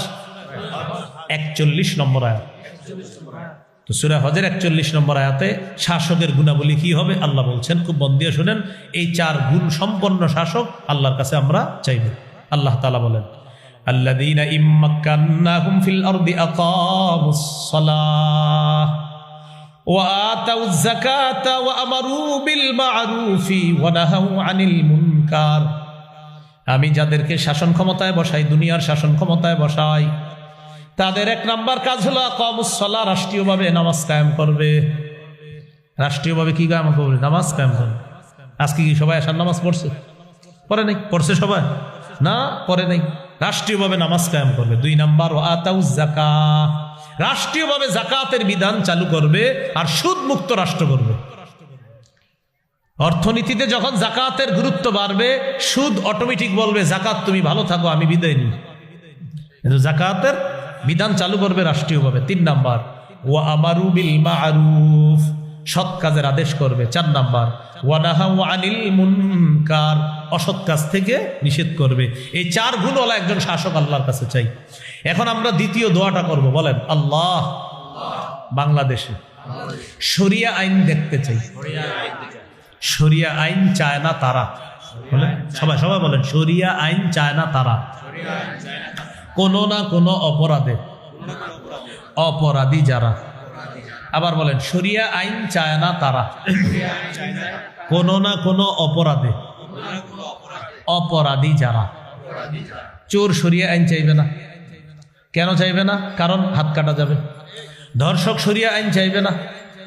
41 নম্বর আয়াত। তো সূরা হজের 41 নম্বর আয়াতে শাসকের গুণাবলী কি হবে আল্লাহ বলছেন, খুব মন দিয়ে শুনেন। এই 4 গুণ সম্পন্ন শাসক আল্লাহর কাছে আমরা চাইব। আল্লাহ তাআলা বলেন, আল্লাযীনা ইম্মাক্কান্নাহুম ফিল আরদি আকামুস সালাহ ওয়া আতাউয যাকাতা ওয়া আমারু বিল মা'রুফি ওয়া নাহাউ আনিল মুনকার। আমি যাদেরকে শাসন ক্ষমতায় বসাই, দুনিয়ার শাসন ক্ষমতায় বসাই, তাদের 1 নাম্বার কাজ হলো আকামুস সালাহ, রাষ্ট্রীয়ভাবে নামাজ কায়েম করবে। রাষ্ট্রীয়ভাবে কি কায়েম করবে? নামাজ কায়েম করবে। আজকে কি সবাই আসার নামাজ পড়ছে? পড়ে নাই? পড়ছে সবাই? না, পড়ে নাই। রাষ্ট্রীয়ভাবে নামাজ কায়েম করবে। 2 নাম্বার ওয়া আতাউয যাকাত, রাষ্ট্রীয়ভাবে যাকাতের বিধান চালু করবে আর সুদ মুক্ত রাষ্ট্র করবে। অর্থনীতিতে যখন যাকাতের গুরুত্ব বাড়বে, সুদ অটোমেটিক বলবে যাকাত তুমি ভালো থাকো, আমি বিদায় নিই। কিন্তু যাকাতের বিধান চালু করবে রাষ্ট্রীয়ভাবে। 3 নাম্বার ওয়া আমারু বিল মা'রুফ, সৎ কাজের আদেশ করবে। 4 নাম্বার ওয়া নাহাউ আনিল মুনকার, অসৎ কাজ থেকে নিষেধ করবে। এই 4 গুণওয়ালা একজন শাসক আল্লাহর কাছে চাই। এখন আমরা দ্বিতীয় দোয়াটা করব। বলেন, আল্লাহ বাংলাদেশে শরিয়া আইন দেখতে চাই। শরিয়া আইন চায় না তারা, বলেন সবাই সবাই বলেন, শরিয়া আইন চায় না তারা কোনো না কোনো অপরাধে, অপরাধী যারা। আবার বলেন, শরিয়া আইন চায় না তারা কোনো না কোনো অপরাধে, অপরাধী যারা। চোর শরিয়া আইন চাইবে না। কেন চাইবে না? কারণ হাত কাটা যাবে। ধর্ষক শরিয়া আইন চাইবে না,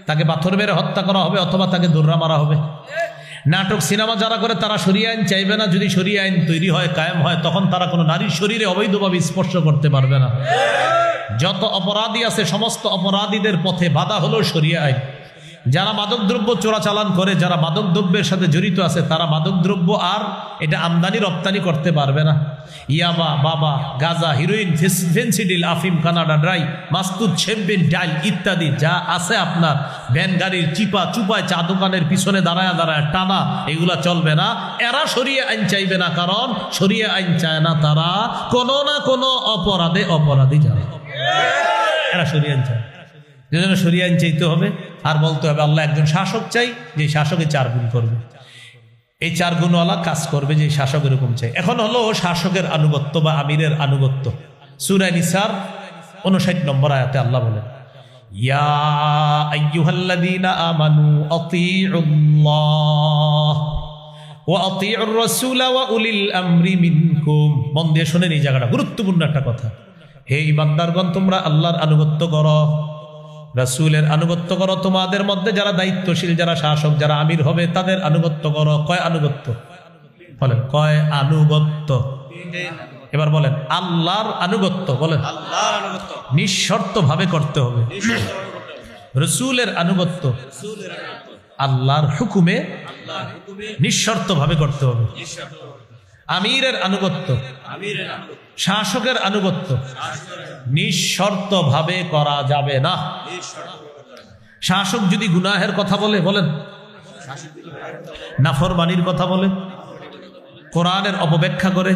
তাকে পাথর মেরে হত্যা করা হবে অথবা তাকে দৌড়া মারা হবে। নাটক সিনেমা যারা করে তারা শরিয়া আইন চাইবে না। যদি শরিয়া আইন তৈরি হয়, কায়েম হয়, তখন তারা কোনো নারীর শরীরে অবৈধভাবে স্পর্শ করতে পারবে না। যত অপরাধী আছে সমস্ত অপরাধীদের পথে বাধা হলো শরিয়া আইন। যারা মাদকদ্রব্য চোরাচালান করে, যারা মাদকদ্রব্যের সাথে জড়িত আছে, তারা মাদকদ্রব্য আর এটা আমদানি রপ্তানি করতে পারবে না। ইয়াবা, বাবা, গাঁজা, হিরোইন, ফেন্সিডিল, আফিম, কানাডা ড্রাই, মাস্তুদ, শেম্পেন, ডাইল ইত্যাদি যা আছে আপনার ভ্যান গাড়ির চিপা চুপায় চা দোকানের পিছনে দাঁড়ায় দাঁড়ায় টানা, এগুলা চলবে না। এরা শরিয়া আইন চাইবে না, কারণ শরিয়া আইন চায় না তারা কোনো না কোনো অপরাধে অপরাধী যারা। এরা শরিয়া আইন চায়, যেজন্য শরিয়া আইন চাইতে হবে। আর বলতে হবে আল্লাহ একজন শাসক চাই, যে শাসকে 4 গুণ করবে। এই 4 গুণওয়ালা কাজ করবে, যে শাসক এরকম চাই। এখন হলো শাসকের আনুগত্য বা আমিরের আনুগত্য। সূরা নিসার 59 নম্বর আয়াতে আল্লাহ বলেন, ইয়া আইয়ুহাল্লাযীনা আমানু আতিউল্লাহ ওয়া আতিউর রাসূলা ওয়া উলিল আমরি মিনকুম। মন দিয়ে শুনেন, এই জায়গাটা গুরুত্বপূর্ণ একটা কথা। হে ঈমানদারগণ, তোমরা আল্লাহর আনুগত্য করো, রাসূলের আনুগত্য করো। তোমাদের মধ্যে যারা দায়িত্বশীল, যারা শাসক, যারা আমির হবে, তাদের আনুগত্য করো। কয় আনুগত্য? বলেন, কয় আনুগত্য? এবার বলেন, আল্লাহর আনুগত্য। বলেন, নিঃশর্ত ভাবে করতে হবে। রাসূলের আনুগত্য আল্লাহর হুকুমে নিঃশর্ত ভাবে করতে হবে। আমিরের আনুগত্য, শাসকের আনুগত্য নিঃশর্ত ভাবে করা যাবে না। শাসক যদি গুনাহের কথা বলে, বলেন নাফরমানির কথা বলে, কোরআনের অপব্যাখ্যা করে,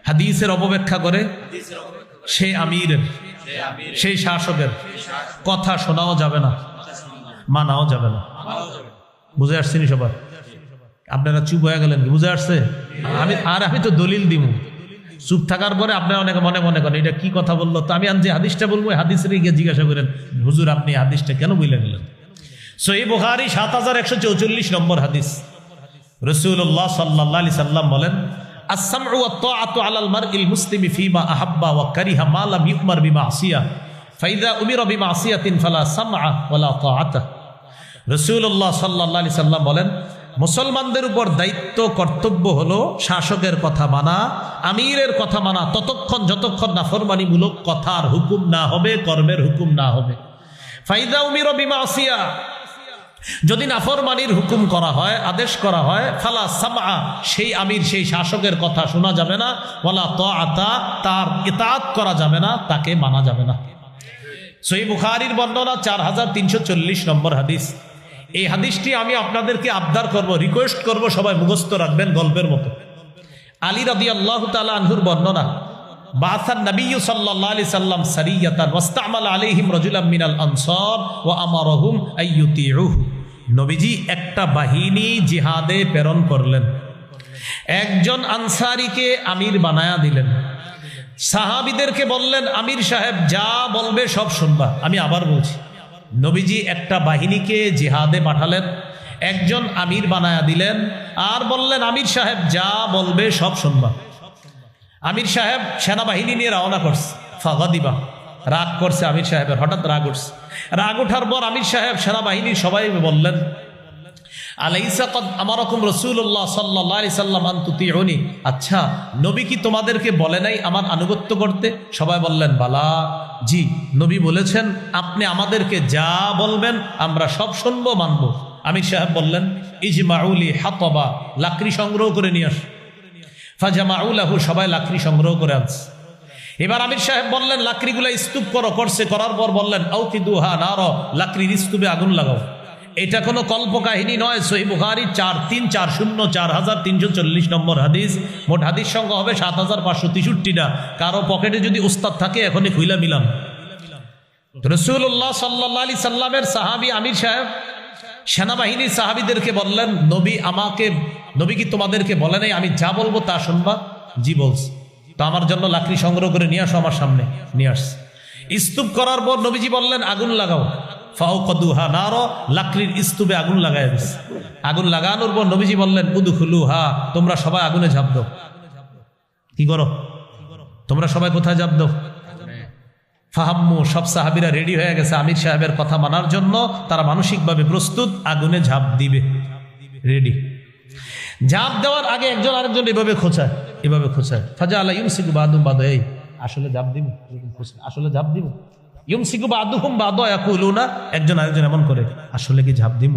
হাদিসের অপব্যাখ্যা করে, সেই আমিরের, সেই শাসকের কথা শোনাও যাবে না, মানাও যাবে না। বুঝে আসছেনি সবার? আপনারা চুপ হয়ে গেলেন, বুঝে আসছে? আমি তো দলিল দিব। চুপ থাকার পরে আপনারা অনেকে মনে মনে করেন এটা কি কথা বললো, তো আমি যে হাদিসটা বলবো হাদিসের গিয়ে জিজ্ঞাসা করেন, হুজুর আপনি হাদিসটা কেন বলে গেলেন? সহিহ বুখারী 7144 নম্বর হাদিস। রাসূলুল্লাহ সাল্লাল্লাহু আলাইহি সাল্লাম বলেন, আস-সামউ ওয়াত তাআতু আলাল মারইল মুসলিমি ফীমা আহাব্বা ওয়া কারিহা মা লাম ইউমার বিমাসিয়া ফাইযা উমিরা বিমাসিয়াতিন ফালা সামআ ওয়ালা তাআতা। রাসূলুল্লাহ সাল্লাল্লাহু আলাইহি সাল্লাম বলেন, মুসলমানদের উপর দায়িত্ব, কর্তব্য হলো শাসকের কথা মানা, আমিরের কথা মানা, ততক্ষণ যতক্ষণ নাফরমানিমূলক কথার হুকুম না হবে, কর্মের হুকুম না হবে। ফাইদা উমিরা বিমাসিয়া, যদি নাফরমানির হুকুম করা হয়, আদেশ করা হয়, ফালা সামআ, সেই আমির সেই শাসকের কথা শোনা যাবে না, ওয়ালা তাআতা, তার ইতাআত করা যাবে না, তাকে মানা যাবে না। সহিহ বুখারীর বর্ণনা 4340 নম্বর হাদিস। এই হাদিসটি আমি আপনাদেরকে আবদার করব, রিকোয়েস্ট করব, সবাই মুখস্থ রাখবেন গল্পের মতো। আলী রাদিয়াল্লাহু তাআলা আনহুর বর্ণনা, বাআসান নবী সাল্লাল্লাহু আলাইহি সাল্লাম সারিয়াতান ওয়াস্তামাল আলাইহিম রাজুলাম মিনাল আনসার ওয়া আমারহুম আইয়ুতিউহু। নবীজি একটা বাহিনী জিহাদে প্রেরণ করলেন, একজন আনসারীকে আমির বানায়া দিলেন, সাহাবীদেরকে বললেন আমির সাহেব যা বলবে সব শুনবা। আমি আবার বলছি, নবীজি একটা বাহিনীকে জিহাদে পাঠালেন, একজন আমির বানায়া দিলেন, আর বললেন আমির সাহেব যা বলবে সব শুনবা। আমির সাহেব সেনাবাহিনী নিয়ে রওনা করছে, ফাগাদিবা, রাগ করছে আমির সাহেবের, হঠাৎ রাগ উঠছে। রাগ ওঠার পর আমির সাহেব সেনাবাহিনীর সবাই বললেন, আলাইসা কদ আমারাকুম রাসূলুল্লাহ সাল্লাল্লাহু আলাইহি সাল্লাম আন তুতিউনি, আচ্ছা নবী কি তোমাদেরকে বলে নাই আমার আনুগত্য করতে? সবাই বললেন বালা, জি নবী বলেছেন আপনি আমাদেরকে যা বলবেন আমরা সব শুনবো, মানবো। আমির সাহেব বললেন ইজমাউলি হাতবা, লাকড়ি সংগ্রহ করে নিয়ে আস। ফাজামাউ লাহু, সবাই লাকড়ি সংগ্রহ করে আনছে। এবার আমির সাহেব বললেন লাকড়িগুলা স্তূপ করো, করছে, করার পর বললেন আউকিদুহা নার, লাকড়ির স্তূপে আগুন লাগাও। এটা কোনো কল্প কাহিনী নয়, সহিহ বুখারী 4340 নম্বর হাদিস। মোট হাদিস সংখ্যা হবে 7563টা। কারো পকেটে যদি উস্তাদ থাকে এখনই খুইলা মিলাম। রাসূলুল্লাহ সাল্লাল্লাহু আলাইহি সাল্লামের সাহাবী আমির সাহেব সেনাবাহিনীর সাহাবীদেরকে বললেন নবী কি তোমাদেরকে বলে নাই আমি যা বলবো তা শুনবা? জি বলছি। তো আমার জন্য লাকড়ি সংগ্রহ করে নিয়ে আসো, আমার সামনে নিয়ে আসছে। স্তূপ করার পর নবীজি বললেন আগুন লাগাও। ফাওকাদুহা নার, লাকড়ির স্তূপে আগুন লাগায় দিছে। আগুন লাগানোর পর নবীজি বললেন উদখুলুহা, তোমরা সবাই আগুনে ঝাঁপ দাও। কি করো তোমরা সবাই? কোথায় ঝাঁপ দাও? ফাহাম্মু, সব সাহাবীরা রেডি হয়ে গেছে আমির সাহেবের কথা মানার জন্য, তারা মানসিকভাবে প্রস্তুত, আগুনে ঝাঁপ দিবে, রেডি। ঝাঁপ দেওয়ার আগে একজন আরেকজন এভাবে খোঁচায়, এভাবে খোঁচায়। ফাজা আলা ইউমসিকু বাদুম বাদ, এই আসলে ঝাঁপ দিব, আসলে ঝাঁপ দিব। ইউমসিকু বাদুহুম বাদ ইয়াকুলুনা, একজন আরেকজন এমন করে আসলে কি ঝাঁপ দিব?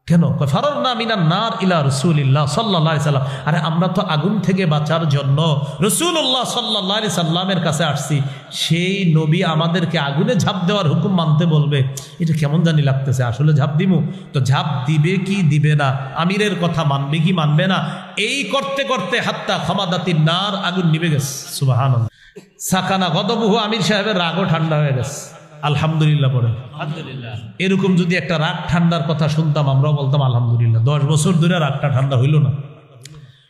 কেন? ফারারনা মিনান নার ইলা রাসূলিল্লাহ সাল্লাল্লাহু আলাইহি সাল্লাম, আরে আমরা তো আগুন থেকে বাঁচার জন্য রাসূলুল্লাহ সাল্লাল্লাহু আলাইহি সাল্লামের কাছে আসছি, সেই নবী আমাদেরকে আগুনে ঝাঁপ দেওয়ার হুকুম মানতে বলবে, এটা কেমন জানি লাগতেছে, আসলে ঝাঁপ দিমু? তো ঝাঁপ দিবে কি দিবে না, আমিরের কথা মানবে কি মানবে না, এই করতে করতে হাত্তা খামাদাতিন নার, আগুন নিভে গেছে। সুবহানাল্লাহ। সাকানা গদবহু, আমির সাহেবের রাগও ঠান্ডা হয়ে গেছে। আলহামদুলিল্লাহ পড়ে। এরকম যদি একটা রাগ ঠান্ডার কথা শুনতাম আমরাও বলতাম আলহামদুলিল্লাহ। 10 বছর ধরে রাগটা ঠান্ডা হইল না।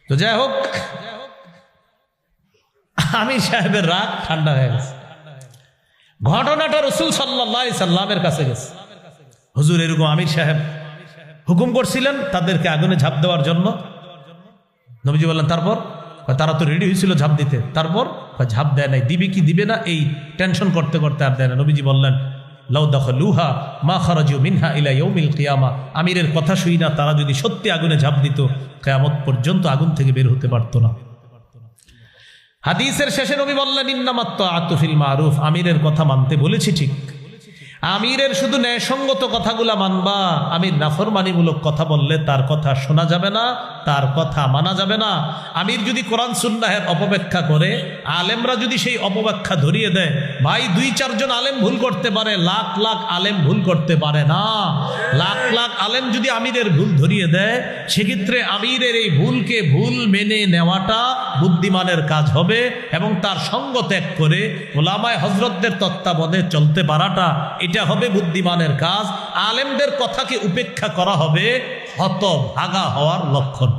তো যাই হোক, আমির সাহেবের রাগ ঠান্ডা হয়ে গেছে। ঘটনাটা রাসূল সাল্লাল্লাহু আলাইহি সাল্লামের কাছে গেছে। হুজুর এরকম আমির সাহেব হুকুম করছিলেন তাদেরকে আগুনে ঝাঁপ দেওয়ার জন্য। নবীজি বললেন তারপর? তারা তো রেডি হয়েছিল ঝাঁপ দিতে, তারপর ঝাঁপ দেয় নাই। দিবে কি দিবে না এই টেনশন করতে করতে আর দেয় না। নবীজি বললেন লাউ দাখালুহা মা খারাজু মিনহা ইলা ইয়াউমিল কিয়ামা, আমিরের কথা শুই না তারা যদি সত্যি আগুনে ঝাঁপ দিত কিয়ামত পর্যন্ত আগুন থেকে বের হতে পারতো না। হাদিসের শেষে নবী বললেন ইন্নামাত তাআতু ফিল মারুফ, আমিরের কথা মানতে বলেছি ঠিক, আমিরের শুধু ন্যায়সঙ্গত কথাগুলা মানবা। আমির নাফরমানিমূলক কথা বললে তার কথা শোনা যাবে না, তার কথা মানা যাবে না। আমির যদি কোরআন সুন্নাহের অপব্যাখ্যা করে, আলেমরা যদি সেই অপব্যাখ্যা ধরিয়ে দেয়, ভাই 2-4 জন আলেম ভুল করতে পারে, লাখ লাখ আলেম ভুল করতে পারে না। লাখ লাখ আলেম যদি আমিরের ভুল ধরিয়ে দেয়, সেক্ষেত্রে আমিরের এই ভুলকে ভুল মেনে নেওয়াটা বুদ্ধিমানের কাজ হবে, এবং তার সঙ্গ ত্যাগ করে ওলামায়ে হযরতদের তত্ত্বাবধানে চলতে পারাটা এটা হবে বুদ্ধিমানের কাজ। আলেমদের কথাকে উপেক্ষা করা হবে হতভাগা হওয়ার লক্ষণ।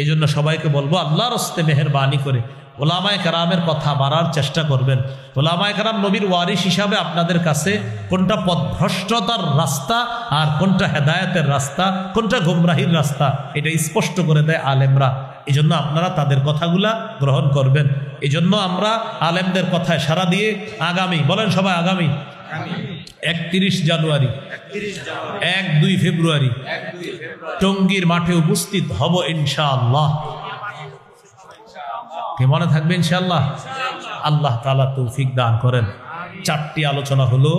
এই জন্য সবাইকে বলবো আল্লাহর হস্তে মেহেরবানি করে ওলামায়ে কেরামের কথা বাড়ার চেষ্টা করবেন। ওলামায়ে কেরাম নবীর ওয়ারিস হিসাবে আপনাদের কাছে কোনটা পথভ্রষ্টতার রাস্তা আর কোনটা হেদায়েতের রাস্তা, কোনটা গোমরাহির রাস্তা, এটা স্পষ্ট করে দেয় আলেমরা। এই জন্য আপনারা তাদের কথাগুলা গ্রহণ করবেন। এই জন্য আমরা আলেমদের কথায় সাড়া দিয়ে আগামী, বলেন সবাই আগামী 31 জানুয়ারি 1-2 ফেব্রুয়ারি টঙ্গীর মাঠে উপস্থিত হব ইনশাআল্লাহ। কে মনে থাকবে ইনশাআল্লাহ? আল্লাহ তাআলা তৌফিক দান করেন। 4টি আলোচনা হলো,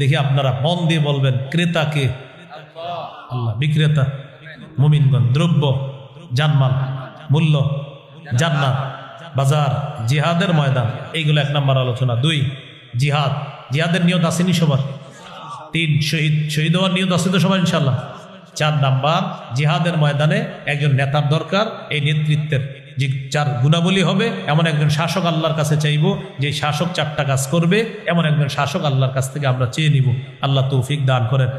দেখি আপনারা মন দিয়ে বলবেন ক্রেতাকে আল্লাহ। বিক্রেতা মুমিনগণ, দ্রব্য, জানমাল, মূল্য, জান্নাত, বাজার, জিহাদের ময়দান, এইগুলো 1 নম্বর আলোচনা। 2 জিহাদ, জিহাদের নিয়ত আসেনি সবার? 3 শহীদ হওয়ার নিয়ত আছে তো সবার ইনশাল্লাহ? 4 নাম্বার জিহাদের ময়দানে একজন নেতার দরকার। এই নেতৃত্বের যে 4 গুণাবলী হবে, এমন একজন শাসক আল্লাহর কাছে চাইব, যে শাসক 4টা কাজ করবে, এমন একজন শাসক আল্লাহর কাছ থেকে আমরা চেয়ে নিব। আল্লাহ তৌফিক দান করেন।